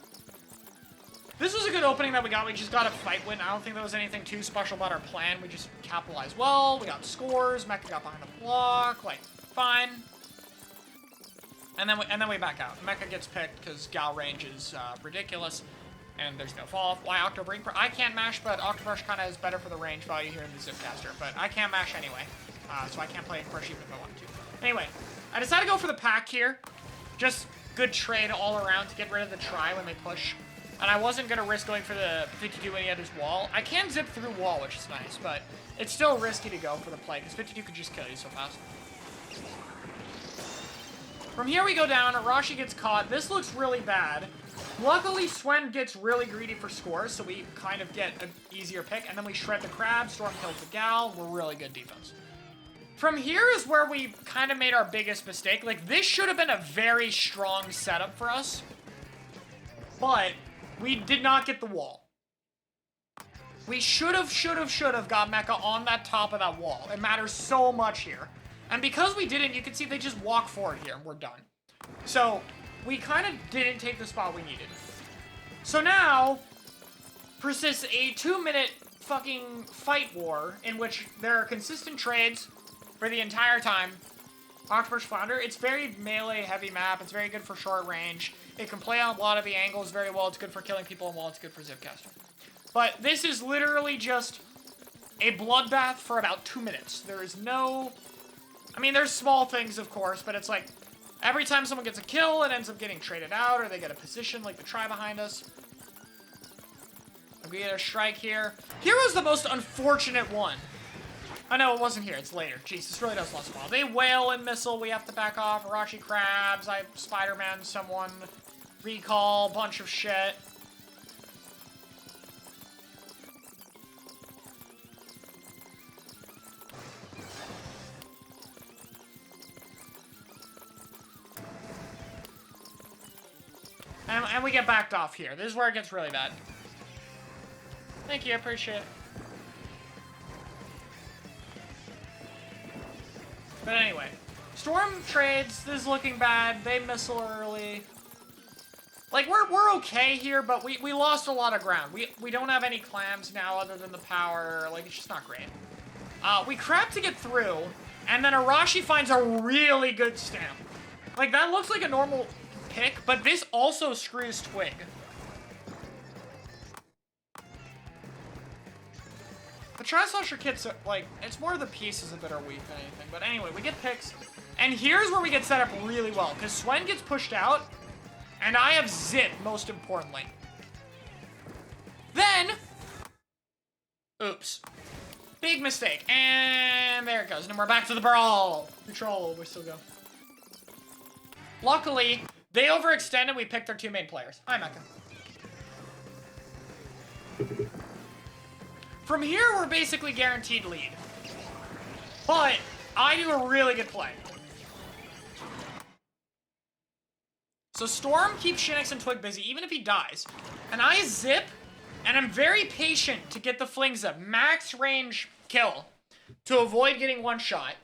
This was a good opening that we got. We just got a fight win. I don't think there was anything too special about our plan. We just capitalized well. We got scores. Mecha got behind the block. Like, fine. And then we back out. Mecha gets picked because Gal range is ridiculous. And there's no fall off. Why Octobrush? I can't mash, but Octobrush kind of is better for the range value here in the Zipcaster. But I can't mash anyway. So I can't play Crush even if I want to. Anyway, I decided to go for the pack here. Just good trade all around to get rid of the try when they push. And I wasn't going to risk going for the 52 when he had his wall. I can zip through wall, which is nice, but it's still risky to go for the play, because 52 could just kill you so fast. From here we go down, Arashi gets caught. This looks really bad. Luckily, Swen gets really greedy for scores, so we kind of get an easier pick, and then we shred the crab, Storm kills the gal. We're really good defense. From here is where we kind of made our biggest mistake. Like, this should have been a very strong setup for us, but we did not get the wall. We should have got Mecha on that top of that wall. It matters so much here. And because we didn't, you can see they just walk forward here and we're done. So, we kind of didn't take the spot we needed. So now, persists a 2-minute fucking fight war in which there are consistent trades for the entire time. Octobrush Flounder, it's very melee heavy map. It's very good for short range. It can play on a lot of the angles very well. It's good for killing people on wall. It's good for Zipcaster. But this is literally just a bloodbath for about 2 minutes. There is no... I mean, there's small things, of course, but it's like every time someone gets a kill, it ends up getting traded out, or they get a position like the try behind us. We get a strike here. Here was the most unfortunate one. I know it wasn't here, it's later. Jeez, this really does last a while. They whale and missile, we have to back off. Arashi crabs, I Spider-Man someone. Recall, bunch of shit. And we get backed off here. This is where it gets really bad. Thank you, I appreciate it. But anyway, Storm trades. This is looking bad. They missile early. Like, we're okay here, but we lost a lot of ground. We don't have any clams now other than the power. Like, it's just not great. We crap to get through, and then Arashi finds a really good stamp. Like, that looks like a normal pick, but this also screws Twig. The Tri-Slasher kit's, like, it's more the pieces that are weak than anything. But anyway, we get picks. And here's where we get set up really well. Because Swen gets pushed out. And I have Zip, most importantly. Then... Oops. Big mistake. And there it goes. And we're back to the brawl. Control, we still go. Luckily, they overextended. We picked their two main players. Hi, Mecca. From here, we're basically guaranteed lead. But I do a really good play. So Storm keeps Shinx and Twig busy, even if he dies. And I zip, and I'm very patient to get the flings up. Max range kill to avoid getting one shot.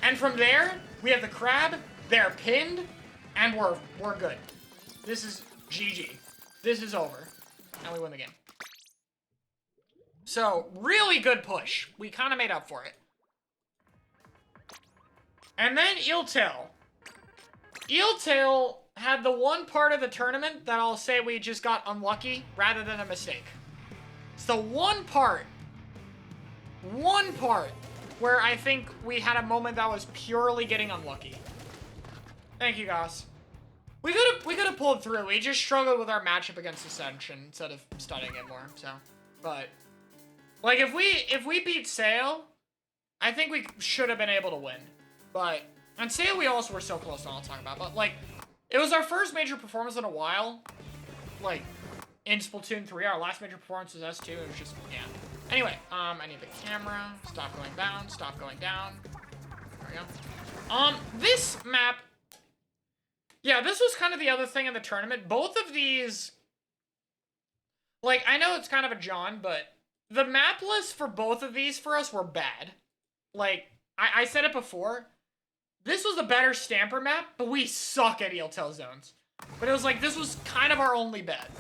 And from there, we have the crab, they're pinned, and we're good. This is GG. This is over. And we win the game. So, really good push. We kind of made up for it. And then Eeltail. Eeltail had the one part of the tournament that I'll say we just got unlucky rather than a mistake. It's the one part where I think we had a moment that was purely getting unlucky. Thank you, guys. We could have pulled through. We just struggled with our matchup against Ascension instead of studying it more, so. But, like, if we beat Sail, I think we should have been able to win. But, and Sail we also were so close to all talking about, but, like, it was our first major performance in a while. Like, in Splatoon 3, our last major performance was S2. It was just, yeah. Anyway, I need the camera. Stop going down. Stop going down. There we go. This map... Yeah, this was kind of the other thing in the tournament. Both of these... Like, I know it's kind of a John, but... The map lists for both of these for us were bad. Like, I said it before. This was a better Stamper map, but we suck at Eeltail zones. But it was like, this was kind of our only bet.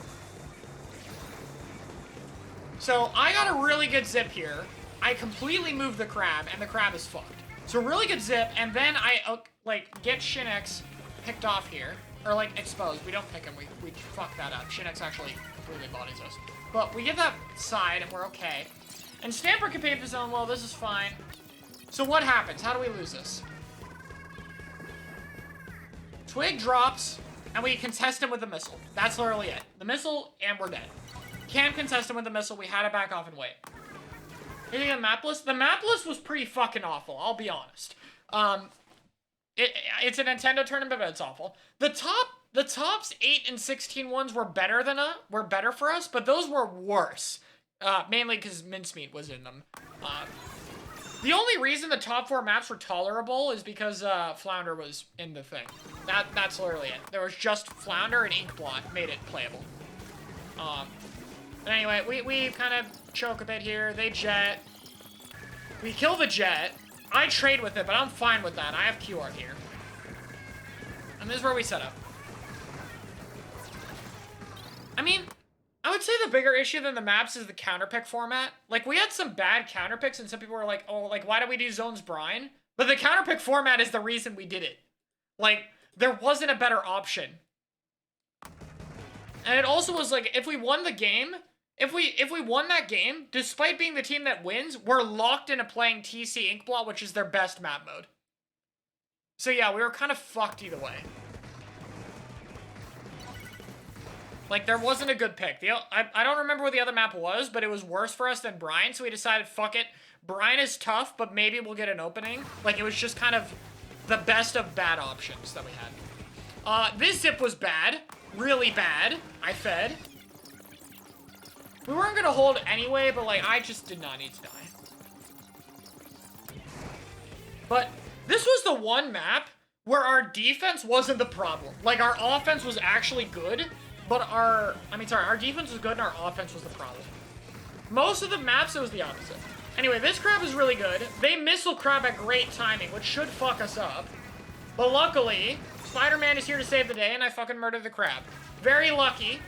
So, I got a really good zip here. I completely moved the crab, and the crab is fucked. So, really good zip, and then I, like, get Shinx picked off here. Or, like, exposed. We don't pick him. We fuck that up. Shinx actually completely bodies us. But we get that side, and we're okay. And Stamper can pave the zone. Well, this is fine. So, what happens? How do we lose this? Twig drops, and we contest him with the missile. That's literally it. The missile, and we're dead. Can't contest him with the missile. We had to back off and wait. Anything on the map list? The map list was pretty fucking awful, I'll be honest. It's a Nintendo tournament, but it's awful. The tops 8 and 16 ones were better for us, but those were worse. Mainly because Mincemeat was in them. The only reason the top 4 maps were tolerable is because Flounder was in the thing. That's literally it. There was just Flounder and Inkblot made it playable. But anyway, we kind of choke a bit here. They jet. We kill the jet. I trade with it, but I'm fine with that. I have Q art here. And this is where we set up. I mean, I would say the bigger issue than the maps is the counterpick format. Like, we had some bad counterpicks, and some people were like, oh, like, why do we do Zones Brine? But the counterpick format is the reason we did it. Like, there wasn't a better option. And it also was like, if we won the game, if we won that game, despite being the team that wins, we're locked into playing TC Inkblot, which is their best map mode. So yeah, we were kind of fucked either way. Like, there wasn't a good pick. I don't remember what the other map was, but it was worse for us than Brine, so we decided, fuck it. Brine is tough, but maybe we'll get an opening. Like, it was just kind of the best of bad options that we had. This zip was bad. Really bad. I fed. We weren't gonna hold anyway, but, like, I just did not need to die. But this was the one map where our defense wasn't the problem. Like, our offense was actually good, but our defense was good and our offense was the problem. Most of the maps, it was the opposite. Anyway, this crab is really good. They missile crab at great timing, which should fuck us up. But luckily, Spider-Man is here to save the day, and I fucking murdered the crab. Very lucky.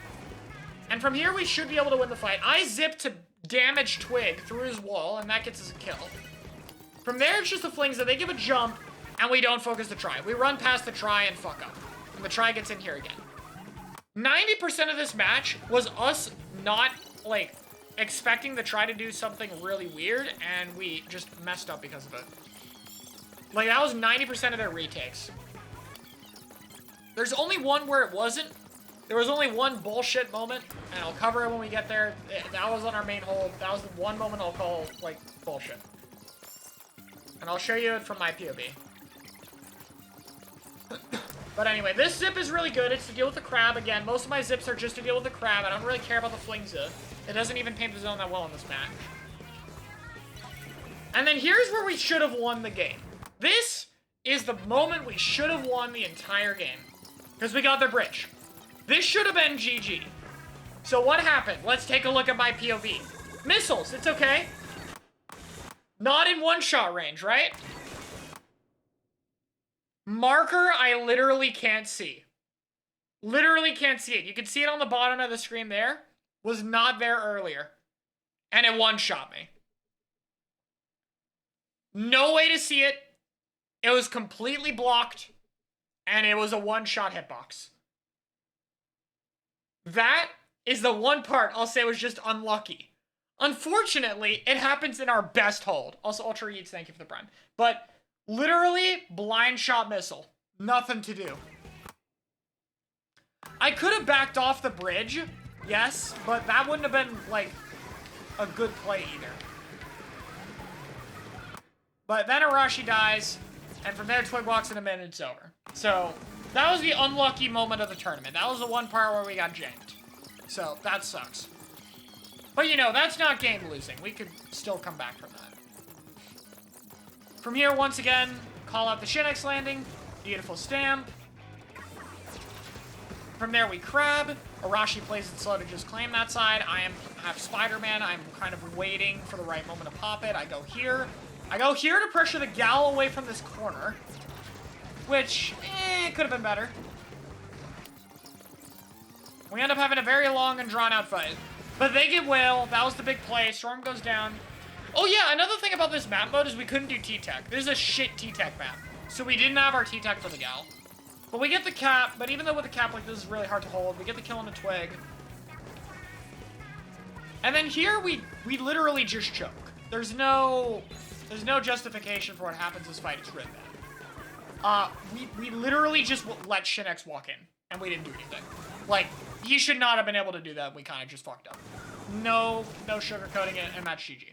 And from here, we should be able to win the fight. I zip to damage Twig through his wall, and that gets us a kill. From there, it's just the flings that they give a jump, and we don't focus the try. We run past the try and fuck up. And the try gets in here again. 90% of this match was us not, like, expecting the try to do something really weird, and we just messed up because of it. Like, that was 90% of their retakes. There's only one where it wasn't. There was only one bullshit moment, and I'll cover it when we get there. That was on our main hold. That was the one moment I'll call, like, bullshit. And I'll show you it from my POV. But anyway, this zip is really good. It's to deal with the crab. Again, most of my zips are just to deal with the crab. I don't really care about the fling zip. It doesn't even paint the zone that well in this match. And then here's where we should have won the game. This is the moment we should have won the entire game. Because we got the bridge. This should have been GG. So what happened? Let's take a look at my POV. Missiles, it's okay. Not in one-shot range, right? Marker, I literally can't see. Literally can't see it. You can see it on the bottom of the screen there. Was not there earlier. And it one-shot me. No way to see it. It was completely blocked. And it was a one-shot hitbox. That is the one part I'll say was just unlucky. Unfortunately, it happens in our best hold. Also, Ultra Eats, thank you for the prime. But literally, blind shot missile. Nothing to do. I could have backed off the bridge, yes, but that wouldn't have been, like, a good play either. But then Arashi dies, and from there, Twig walks in a minute, it's over. So, that was the unlucky moment of the tournament. That was the one part where we got janked. So, that sucks. But, you know, that's not game losing. We could still come back from that. From here, once again, call out the Shinx landing. Beautiful stamp. From there, we crab. Arashi plays it slow to just claim that side. I have Spider-Man. I'm kind of waiting for the right moment to pop it. I go here. I go here to pressure the Gal away from this corner. Which, could have been better. We end up having a very long and drawn-out fight. But they get Whale. That was the big play. Storm goes down. Oh yeah, another thing about this map mode is we couldn't do T-Tech. This is a shit T-Tech map. So we didn't have our T-Tech for the Gal. But we get the cap. But even though with the cap like this is really hard to hold, we get the kill on the Twig. And then here we literally just choke. There's no justification for what happens this fight. It's really bad. We literally just let Shinx walk in. And we didn't do anything. Like, he should not have been able to do that. We kind of just fucked up. No sugarcoating it, and that's GG.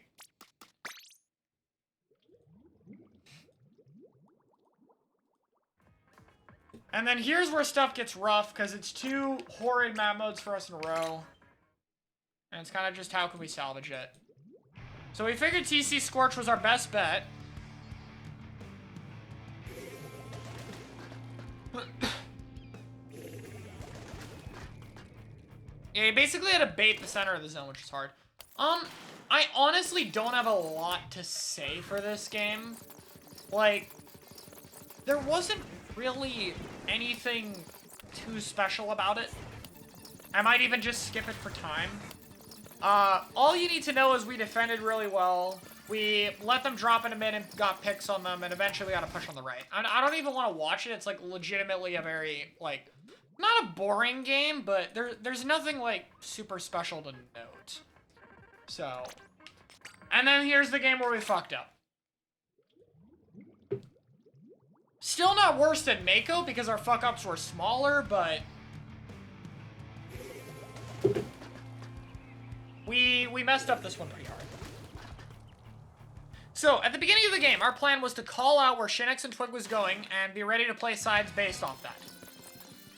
And then here's where stuff gets rough, because it's two horrid map modes for us in a row. And it's kind of just how can we salvage it. So we figured TC Scorch was our best bet. Yeah, he basically had to bait the center of the zone, which is hard. I honestly don't have a lot to say for this game. Like, there wasn't really anything too special about it. I might even just skip it for time. All you need to know is we defended really well. We let them drop in a mid and got picks on them, and eventually we got a push on the right. I don't even want to watch it. It's, like, legitimately a very, like, not a boring game, but there's nothing, like, super special to note. So, and then here's the game where we fucked up. Still not worse than Mako, because our fuck-ups were smaller, but We messed up this one pretty hard. So, at the beginning of the game, our plan was to call out where Shinx and Twig was going and be ready to play sides based off that.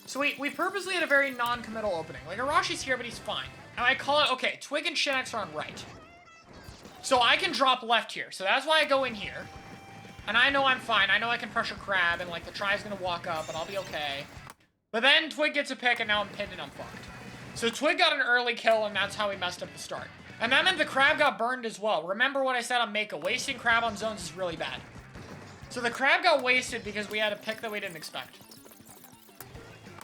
So we purposely had a very non-committal opening. Like, Arashi's here, but he's fine. And I call it, okay, Twig and Shinx are on right. So I can drop left here. So that's why I go in here. And I know I'm fine. I know I can pressure Crab, and, like, the try's gonna walk up, and I'll be okay. But then Twig gets a pick, and now I'm pinned and I'm fucked. So Twig got an early kill, and that's how we messed up the start. And that meant the Crab got burned as well. Remember what I said on Mako. Wasting Crab on zones is really bad. So the Crab got wasted because we had a pick that we didn't expect.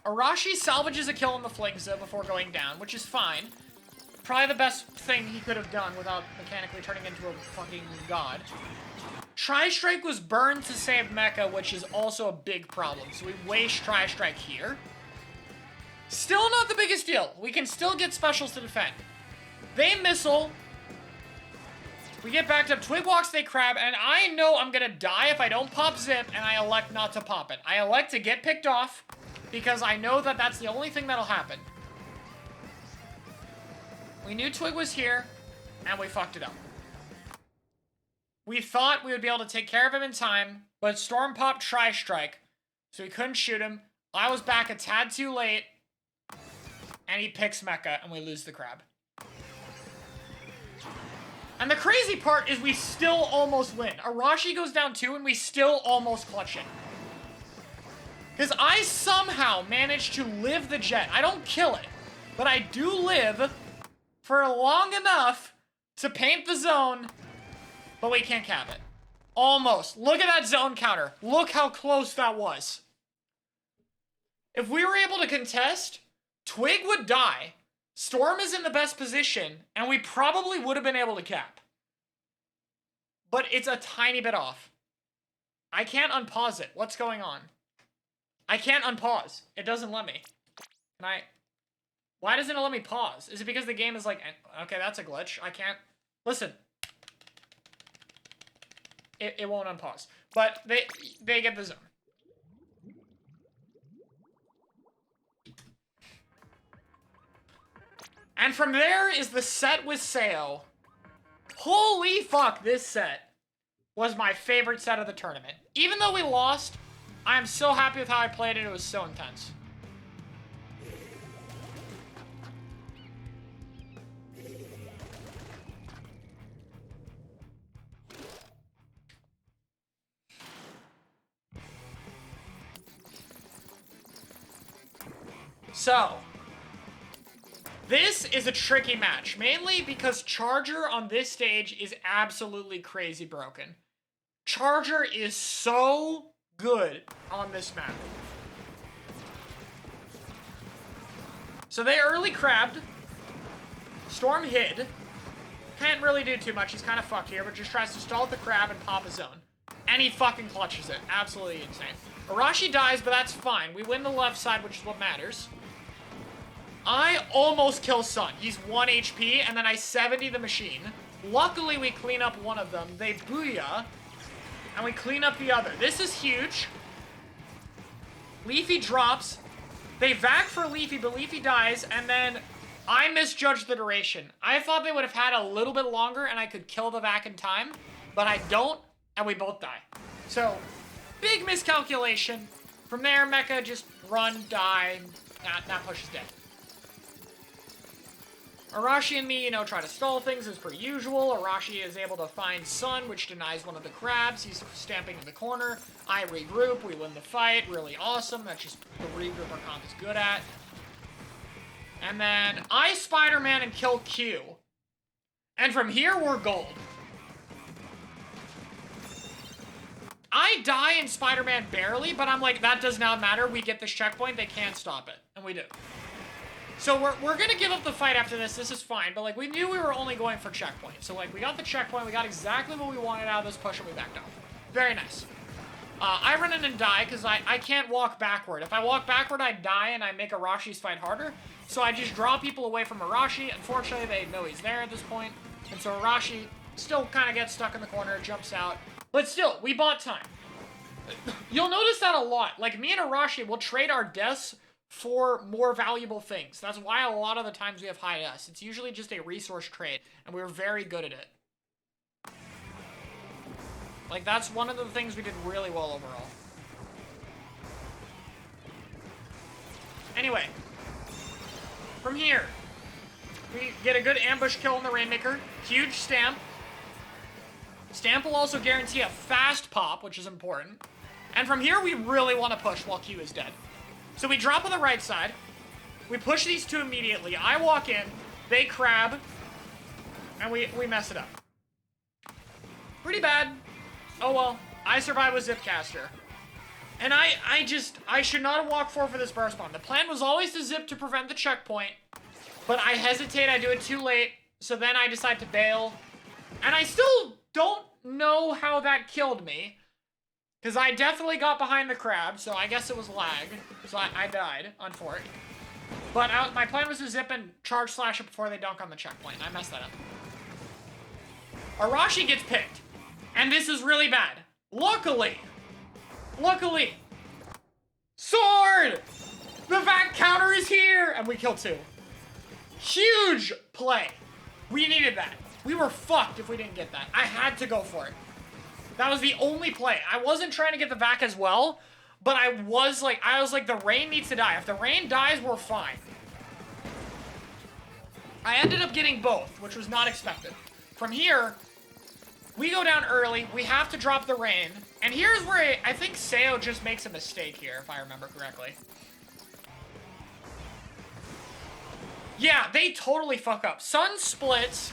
Arashi salvages a kill on the Flingza before going down, which is fine. Probably the best thing he could have done without mechanically turning into a fucking god. Tri-Strike was burned to save Mecha, which is also a big problem. So we waste Tri-Strike here. Still not the biggest deal. We can still get specials to defend. They missile. We get backed up. Twig walks, they Crab, and I know I'm gonna die if I don't pop Zip, and I elect not to pop it. I elect to get picked off because I know that that's the only thing that'll happen. We knew Twig was here, and we fucked it up. We thought we would be able to take care of him in time, but Storm popped Tri-Strike, so we couldn't shoot him. I was back a tad too late, and he picks Mecha, and we lose the Crab. And the crazy part is we still almost win. Arashi goes down 2, and we still almost clutch it. Because I somehow managed to live the jet. I don't kill it, but I do live for long enough to paint the zone, but we can't cap it. Almost. Look at that zone counter. Look how close that was. If we were able to contest, Twig would die. Storm is in the best position, and we probably would have been able to cap. But it's a tiny bit off. I can't unpause it. What's going on? I can't unpause. It doesn't let me. Can I... Why doesn't it let me pause? Is it because the game is like... Okay, that's a glitch. I can't... Listen. It won't unpause. But they get the zone. And from there is the set with Seo. Holy fuck, this set was my favorite set of the tournament. Even though we lost, I am so happy with how I played it. It was so intense. So, this is a tricky match, mainly because Charger on this stage is absolutely crazy broken. Charger is so good on this map. So they early crabbed. Storm hid. Can't really do too much, he's kind of fucked here, but just tries to stall the crab and pop his own. And he fucking clutches it. Absolutely insane. Arashi dies, but that's fine. We win the left side, which is what matters. I almost kill Sun. He's 1 HP, and then I 70 the machine. Luckily, we clean up one of them. They booyah, and we clean up the other. This is huge. Leafy drops. They vac for Leafy, but Leafy dies, and then I misjudged the duration. I thought they would have had a little bit longer, and I could kill the vac in time, but I don't, and we both die. So, big miscalculation. From there, Mecha just run, die, that push is dead. Arashi and me, you know, try to stall things as per usual. Arashi is able to find Sun, which denies one of the crabs. He's stamping in the corner. I regroup. We win the fight. Really awesome. That's just the regroup our comp is good at. And then I Spider-Man and kill Q. And from here, we're gold. I die in Spider-Man barely, but I'm like, that does not matter. We get this checkpoint. They can't stop it. And we do. So we're gonna give up the fight after this. This is fine, but like we knew we were only going for checkpoint. So like we got the checkpoint, we got exactly what we wanted out of this push, and we backed off. Very nice. I run in and die because I can't walk backward. If I walk backward, I die and I make Arashi's fight harder. So I just draw people away from Arashi. Unfortunately, they know he's there at this point, and so Arashi still kind of gets stuck in the corner, jumps out. But still, we bought time. You'll notice that a lot. Like me and Arashi will trade our deaths for more valuable things. That's why a lot of the times we have high S. It's usually just a resource trade, and we're very good at it. Like, that's one of the things we did really well overall. Anyway, from here, we get a good ambush kill on the Rainmaker. Huge stamp. Stamp will also guarantee a fast pop, which is important. And from here, we really want to push while Q is dead. So we drop on the right side. We push these two immediately. I walk in, they crab, and we mess it up. Pretty bad. Oh well, I survive with Zipcaster. And I should not have walked forward for this burst bomb. The plan was always to zip to prevent the checkpoint, but I hesitate, I do it too late, so then I decide to bail. And I still don't know how that killed me, because I definitely got behind the crab, so I guess it was lag. So I died on fort. But my plan was to zip and charge slash it before they dunk on the checkpoint. I messed that up. Arashi gets picked. And this is really bad. Luckily, sword! The vac counter is here! And we kill 2. Huge play. We needed that. We were fucked if we didn't get that. I had to go for it. That was the only play. I wasn't trying to get the vac as well, but I was like, the rain needs to die. If the rain dies, we're fine. I ended up getting both, which was not expected. From here, we go down early. We have to drop the rain. And here's where I think Seo just makes a mistake here, if I remember correctly. Yeah, they totally fuck up. Sun splits.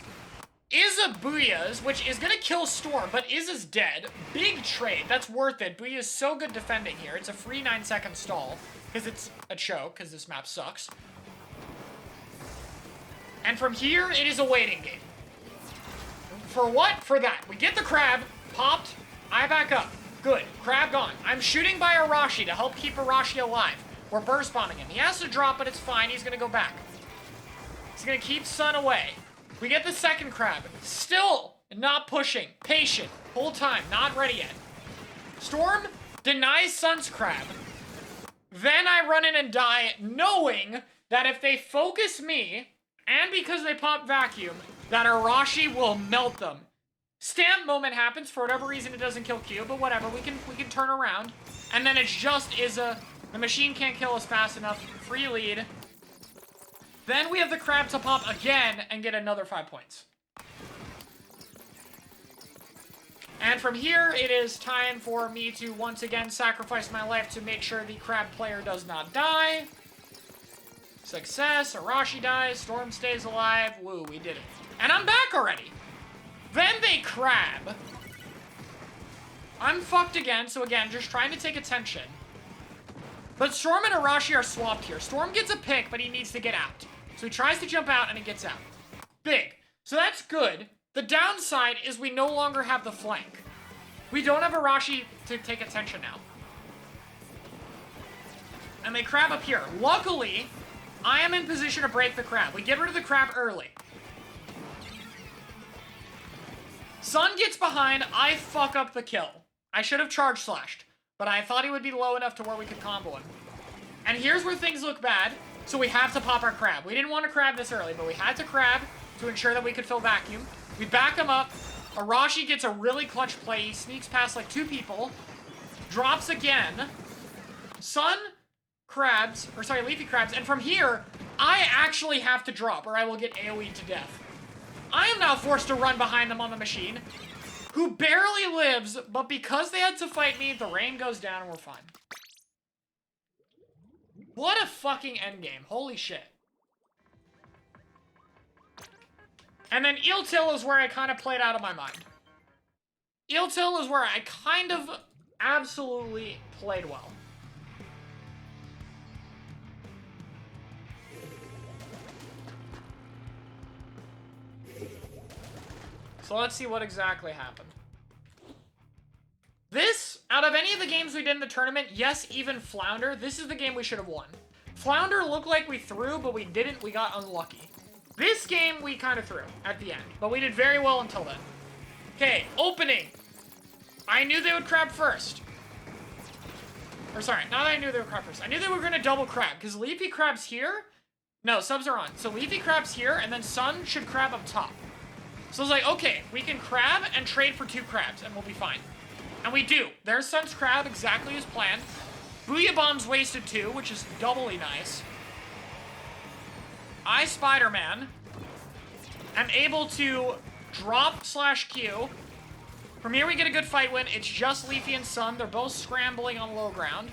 Izza Booyahs, which is gonna kill Storm, but Izza's dead. Big trade. That's worth it. Booyah's so good defending here. It's a free 9-second stall, because it's a choke, because this map sucks. And from here, it is a waiting game. For what? For that. We get the crab, popped, I back up. Good. Crab gone. I'm shooting by Arashi to help keep Arashi alive. We're burst bombing him. He has to drop, but it's fine. He's gonna go back. He's gonna keep Sun away. We get the second crab. Still not pushing. Patient. Whole time. Not ready yet. Storm denies Sun's crab. Then I run in and die, knowing that if they focus me, and because they pop vacuum, that Arashi will melt them. Stamp moment happens. For whatever reason, it doesn't kill Q, but whatever. We can turn around. And then it's just Izza. The machine can't kill us fast enough. Free lead. Then we have the crab to pop again and get another 5 points. And from here, it is time for me to once again sacrifice my life to make sure the crab player does not die. Success. Arashi dies. Storm stays alive. Woo, we did it. And I'm back already. Then they crab. I'm fucked again, so again, just trying to take attention. But Storm and Arashi are swapped here. Storm gets a pick, but he needs to get out. So he tries to jump out, and he gets out. Big. So that's good. The downside is we no longer have the flank. We don't have Arashi to take attention now. And they crab up here. Luckily, I am in position to break the crab. We get rid of the crab early. Sun gets behind. I fuck up the kill. I should have charge slashed, but I thought he would be low enough to where we could combo him. And here's where things look bad. So we have to pop our crab. We didn't want to crab this early, but we had to crab to ensure that we could fill vacuum. We back him up. Arashi gets a really clutch play. He sneaks past like 2 people. Drops again. Sun crabs, or sorry, Leafy crabs. And from here, I actually have to drop or I will get AoE'd to death. I am now forced to run behind them on the machine, who barely lives, but because they had to fight me, the rain goes down and we're fine. What a fucking endgame. Holy shit. And then Eeltil is where I kind of played out of my mind. Eeltil is where I kind of absolutely played well. So let's see what exactly happened. This, out of any of the games we did in the tournament, yes, even Flounder, this is the game we should have won. Flounder looked like we threw, but we didn't. We got unlucky. This game, we kind of threw at the end, but we did very well until then. Okay, opening. I knew they would crab first. Or sorry, not that I knew they were crab first. I knew they were gonna double crab, because Leafy Crab's here. No, subs are on. So Leafy Crab's here, and then Sun should crab up top. So I was like, okay, we can crab and trade for 2 crabs, and we'll be fine. And we do. There's Sun's crab, exactly as planned. Booyah Bomb's wasted 2, which is doubly nice. I, Spider-Man, am able to drop/Q. From here we get a good fight win. It's just Leafy and Sun. They're both scrambling on low ground.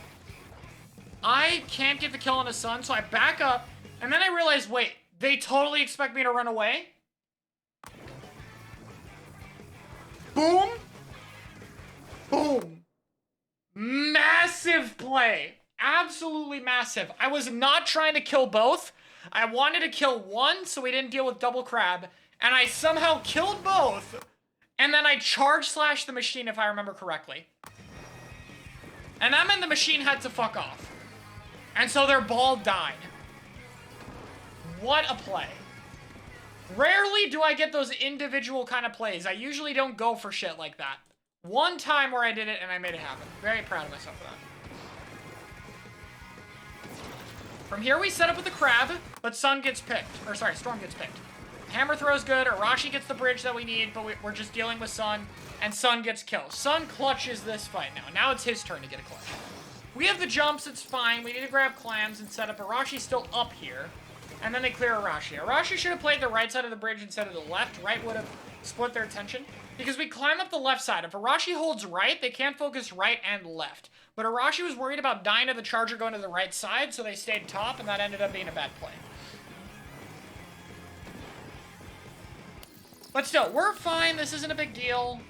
I can't get the kill on the Sun, so I back up. And then I realize, wait, they totally expect me to run away? Boom. Boom. Massive play. Absolutely massive. I was not trying to kill both. I wanted to kill one so we didn't deal with double crab. And I somehow killed both. And then I charge/slashed the machine, if I remember correctly. And that meant the machine had to fuck off. And so their ball died. What a play. Rarely do I get those individual kind of plays. I usually don't go for shit like that. One time where I did it and I made it happen. Very proud of myself for that. From here we set up with the crab, but Sun gets picked. Or sorry, Storm gets picked. Hammer throw's good, Arashi gets the bridge that we need, but we're just dealing with Sun, and Sun gets killed. Sun clutches this fight now. Now it's his turn to get a clutch. We have the jumps, it's fine. We need to grab clams and set up. Arashi's still up here. And then they clear Arashi. Arashi should have played the right side of the bridge instead of the left. Right would have split their attention. Because we climb up the left side. If Arashi holds right, they can't focus right and left. But Arashi was worried about dying to the charger going to the right side, so they stayed top, and that ended up being a bad play. But still, we're fine. This isn't a big deal.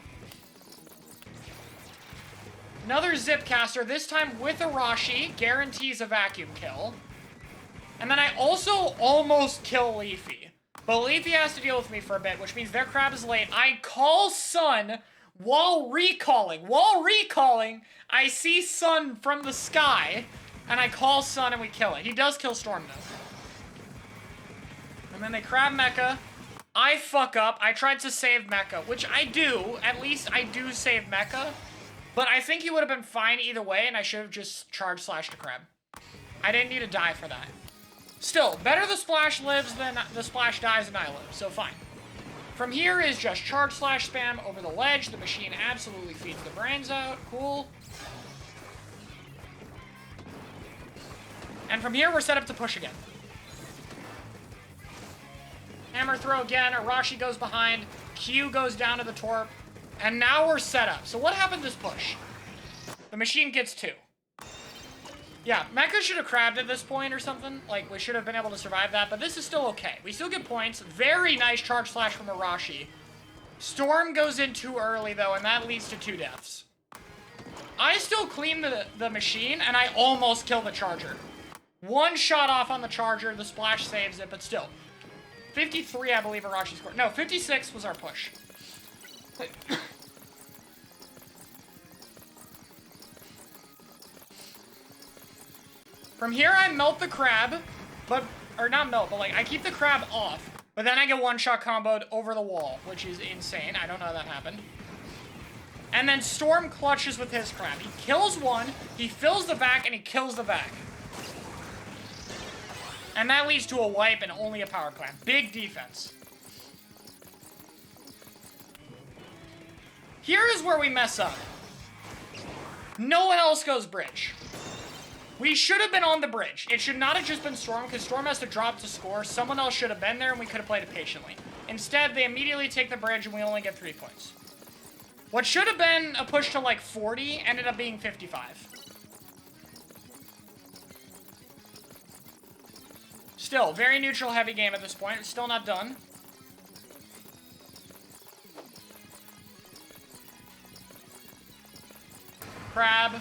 Another Zip Caster, this time with Arashi, guarantees a vacuum kill. And then I also almost kill Leafy. But Leafy has to deal with me for a bit, which means their crab is late. I call Sun while recalling. While recalling, I see Sun from the sky, and I call Sun and we kill it. He does kill Storm, though. And then they crab Mecha. I fuck up. I tried to save Mecha, which I do. At least I do save Mecha. But I think he would have been fine either way, and I should have just charge/slashed the crab. I didn't need to die for that. Still, better the splash lives than the splash dies and I live, so fine. From here is just charge/spam over the ledge. The machine absolutely feeds the brains out. Cool. And from here, we're set up to push again. Hammer throw again. Arashi goes behind. Q goes down to the torp. And now we're set up. So what happened this push? The machine gets 2. Yeah, Mecha should have crabbed at this point or something. Like, we should have been able to survive that, but this is still okay. We still get points. Very nice charge/slash from Arashi. Storm goes in too early, though, and that leads to 2 deaths. I still clean the machine, and I almost kill the charger. 1 shot off on the charger. The splash saves it, but still. 53, I believe, Arashi scored. No, 56 was our push. From here, I melt the crab, or not melt, but like, I keep the crab off, but then I get 1-shot comboed over the wall, which is insane. I don't know how that happened. And then Storm clutches with his crab. He kills one, he fills the back, and he kills the back. And that leads to a wipe and only a power clam. Big defense. Here is where we mess up. No one else goes bridge. We should have been on the bridge. It should not have just been Storm, because Storm has to drop to score. Someone else should have been there, and we could have played it patiently. Instead, they immediately take the bridge, and we only get 3 points. What should have been a push to, like, 40 ended up being 55. Still, very neutral heavy game at this point. It's still not done. Crab.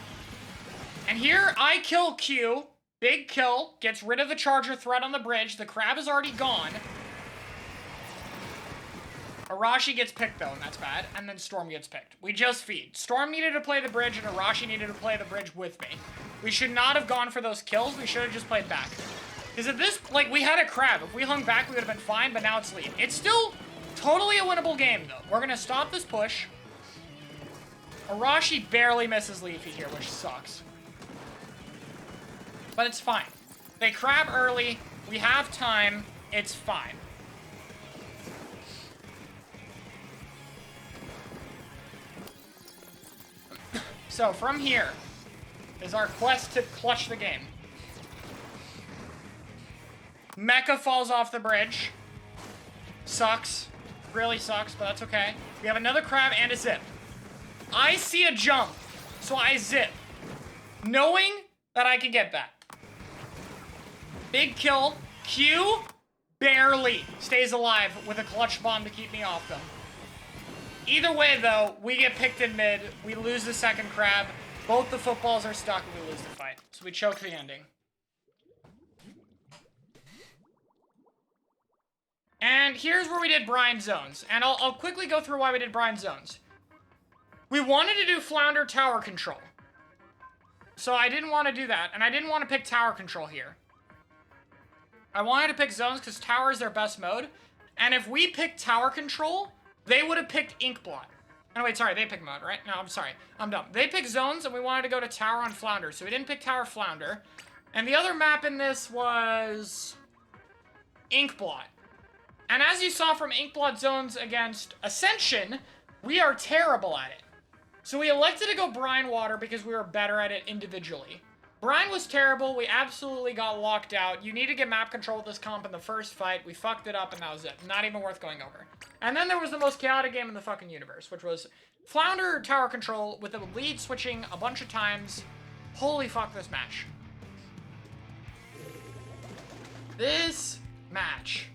And here, I kill Q. Big kill. Gets rid of the charger threat on the bridge. The crab is already gone. Arashi gets picked, though, and that's bad. And then Storm gets picked. We just feed. Storm needed to play the bridge, and Arashi needed to play the bridge with me. We should not have gone for those kills. We should have just played back. Because at this, like, we had a crab. If we hung back, we would have been fine, but now it's lead. It's still totally a winnable game, though. We're going to stop this push. Arashi barely misses Leafy here, which sucks. But it's fine. They crab early. We have time. It's fine. So from here is our quest to clutch the game. Mecha falls off the bridge. Sucks. Really sucks, but that's okay. We have another crab and a zip. I see a jump, so I zip, knowing that I can get that. Big kill. Q barely stays alive with a clutch bomb to keep me off them. Either way, though, we get picked in mid. We lose the second crab. Both the footballs are stuck and we lose the fight. So we choke the ending. And here's where we did Brine zones. And I'll quickly go through why we did Brine zones. We wanted to do Flounder tower control. So I didn't want to do that. And I didn't want to pick tower control here. I wanted to pick zones because tower is their best mode. And if we picked tower control, they would have picked Inkblot. Oh, wait, sorry, they picked mode, right? No, I'm sorry. I'm dumb. They picked zones, and we wanted to go to tower on Flounder, so we didn't pick tower Flounder. And the other map in this was Inkblot. And as you saw from Inkblot zones against Ascension, we are terrible at it. So we elected to go Brine Water because we were better at it individually. Brine was terrible. We absolutely got locked out. You need to get map control with this comp in the first fight. We fucked it up, and that was it. Not even worth going over. And then there was the most chaotic game in the fucking universe, which was Flounder tower control with the lead switching a bunch of times. Holy fuck, this match. This match.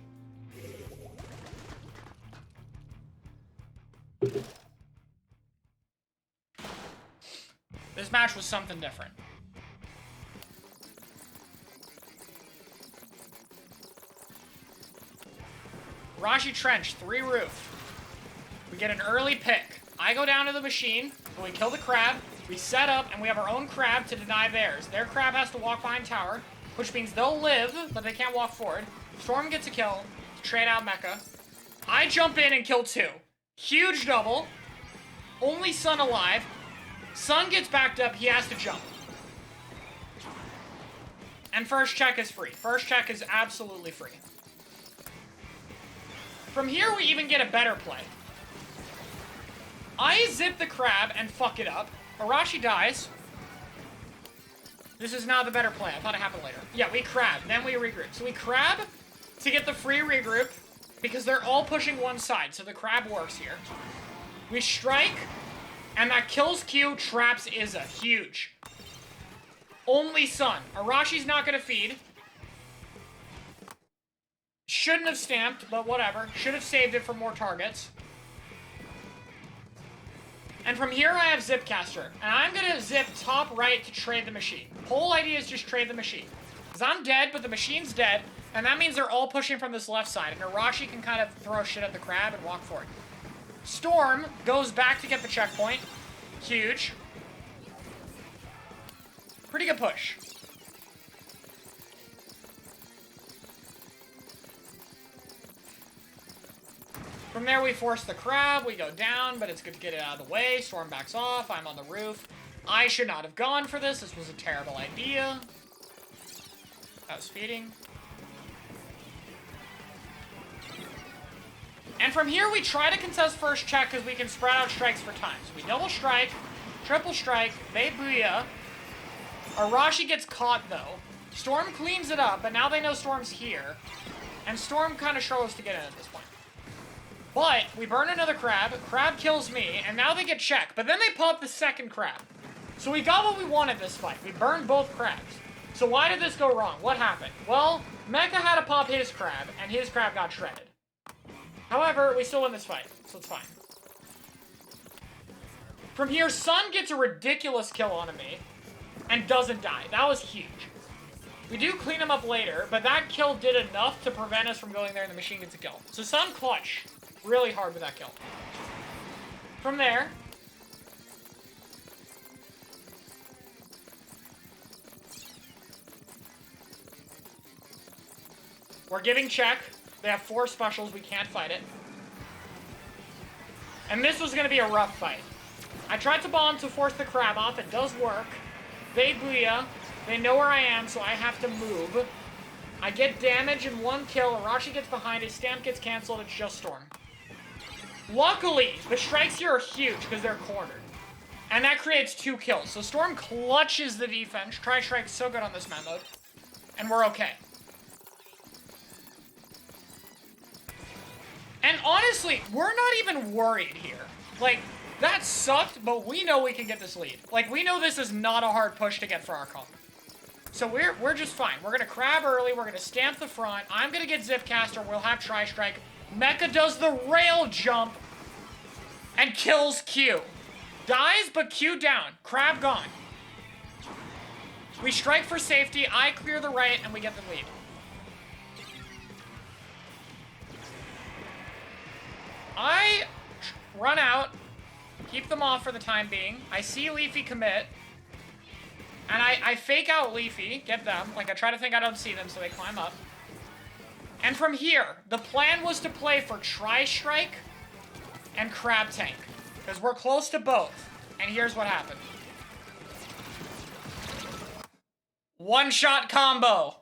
This match was something different. Rashi Trench, 3 roof. We get an early pick. I go down to the machine, and we kill the crab, we set up, and we have our own crab to deny theirs. Their crab has to walk behind tower, which means they'll live, but they can't walk forward. Storm gets a kill, trade out mecha. I jump in and kill 2. Huge double. Only Sun alive. Sun gets backed up, he has to jump. And first check is free. First check is absolutely free. From here, we even get a better play. I zip the crab and fuck it up. Arashi dies. This is now the better play. I thought it happened later. Yeah, we crab. Then we regroup. So we crab to get the free regroup because they're all pushing one side. So the crab works here. We strike, and that kills Q, traps Izza. Huge. Only Sun. Arashi's not going to feed. Shouldn't have stamped, but whatever. Should have saved it for more targets. And from here, I have Zipcaster. And I'm going to zip top right to trade the machine. Whole idea is just trade the machine. Because I'm dead, but the machine's dead. And that means they're all pushing from this left side. And Arashi can kind of throw shit at the crab and walk forward. Storm goes back to get the checkpoint. Huge. Pretty good push. From there, we force the crab. We go down, but it's good to get it out of the way. Storm backs off. I'm on the roof. I should not have gone for this. This was a terrible idea. I was feeding. And from here, we try to contest first check because we can spread out strikes for time. So we double strike, triple strike, they booyah. Arashi gets caught, though. Storm cleans it up, but now they know Storm's here. And Storm kind of struggles to get in at this point. But we burn another crab. Crab kills me, and now they get check. But then they pop the second crab. So we got what we wanted this fight. We burned both crabs. So why did this go wrong? What happened? Well, Mecha had to pop his crab, and his crab got shredded. However, we still win this fight, so it's fine. From here, Sun gets a ridiculous kill on me, and doesn't die. That was huge. We do clean him up later, but that kill did enough to prevent us from going there and the machine gets a kill. So Sun clutch really hard with that kill. From there, we're giving check. They have 4 specials. We can't fight it. And this was going to be a rough fight. I tried to bomb to force the crab off. It does work. They booyah. They know where I am, so I have to move. I get damage in 1 kill. Arashi gets behind. His stamp gets canceled. It's just Storm. Luckily, the strikes here are huge because they're cornered. And that creates 2 kills. So Storm clutches the defense. Tri-Strike's so good on this map mode. And we're okay. And honestly, we're not even worried here. Like, that sucked, but we know we can get this lead. Like, we know this is not a hard push to get for our comp. So we're just fine. We're gonna crab early, we're gonna stamp the front, I'm gonna get Zipcaster, we'll have Tri-Strike. Mecha does the rail jump and kills Q. Dies, but Q down. Crab gone. We strike for safety, I clear the right, and we get the lead. I run out, keep them off for the time being. I see Leafy commit. And I fake out Leafy, get them. Like, I try to think I don't see them, so they climb up. And from here, the plan was to play for Tri-Strike and Crab Tank. Because we're close to both. And here's what happened. One-shot combo.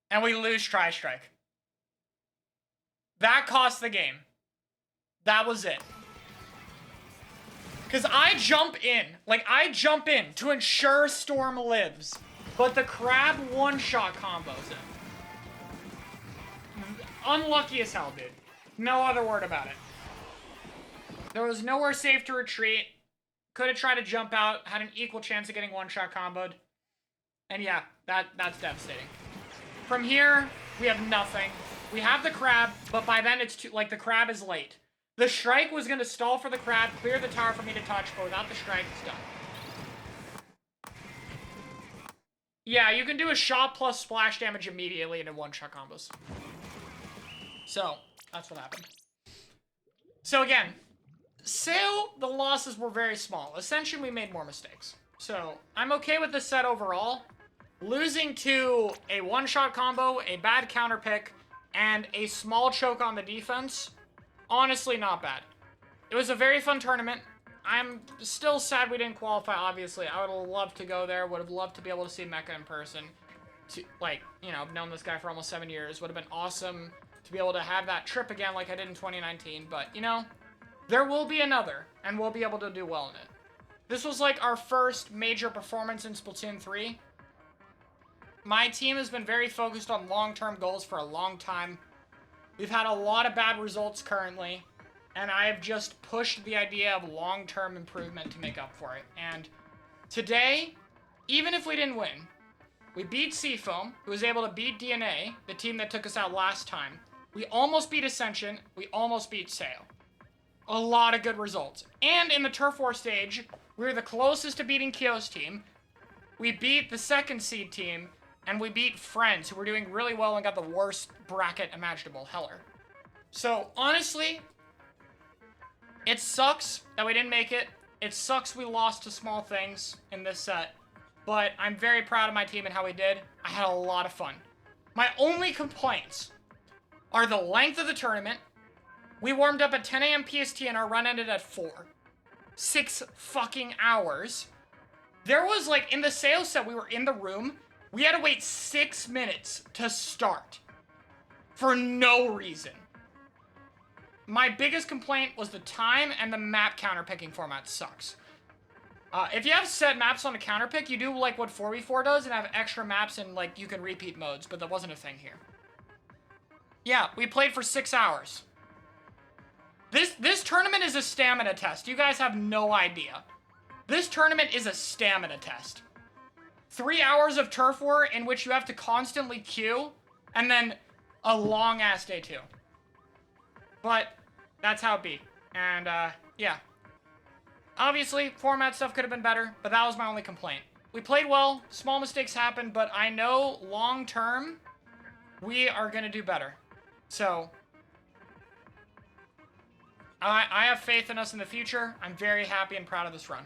And we lose Tri-Strike. That cost the game. That was it. Because I jump in. Like, I jump in to ensure Storm lives. But the Crab one-shot combos it. Unlucky as hell, dude. No other word about it. There was nowhere safe to retreat. Could have tried to jump out. Had an equal chance of getting one-shot comboed. And yeah, that's devastating. From here, we have nothing. We have the Crab, but by then it's too... Like, the Crab is late. The strike was going to stall for the Crab, clear the tower for me to touch, but without the strike, it's done. Yeah, you can do a shot plus splash damage immediately into one-shot combos. So, that's what happened. So again, Sail, the losses were very small. Essentially, we made more mistakes. So, I'm okay with this set overall. Losing to a one-shot combo, a bad counter pick, and a small choke on the defense... Honestly, not bad. It was a very fun tournament. I'm still sad we didn't qualify, obviously. I would have loved to go there. Would have loved to be able to see Mecha in person. To, like, you know, I've known this guy for almost 7 years. Would have been awesome to be able to have that trip again like I did in 2019. But, you know, there will be another, and we'll be able to do well in it. This was, like, our first major performance in Splatoon 3. My team has been very focused on long-term goals for a long time. We've had a lot of bad results currently, and I have just pushed the idea of long-term improvement to make up for it. And today, even if we didn't win, we beat Seafoam, who was able to beat DNA, the team that took us out last time. We almost beat Ascension. We almost beat Sail. A lot of good results. And in the Turf War stage, we were the closest to beating Kyo's team. We beat the second seed team, and we beat Friends, who were doing really well and got the worst bracket imaginable, Heller. So, honestly, it sucks that we didn't make it. It sucks we lost to small things in this set. But I'm very proud of my team and how we did. I had a lot of fun. My only complaints are the length of the tournament. We warmed up at 10 a.m. PST and our run ended at 4. 6 fucking hours. There was, like, in the sales set, we were in the room. We had to wait 6 minutes to start. For no reason. My biggest complaint was the time and the map counterpicking format sucks. If you have set maps on a counterpick, you do like what 4v4 does and have extra maps and like you can repeat modes, but that wasn't a thing here. Yeah, we played for 6 hours. This tournament is a stamina test. You guys have no idea. This tournament is a stamina test. 3 hours of Turf War in which you have to constantly queue, and then a long-ass day 2. But that's how it be. And, yeah. Obviously, format stuff could have been better, but that was my only complaint. We played well, small mistakes happened, but I know long-term, we are going to do better. So, I have faith in us in the future. I'm very happy and proud of this run.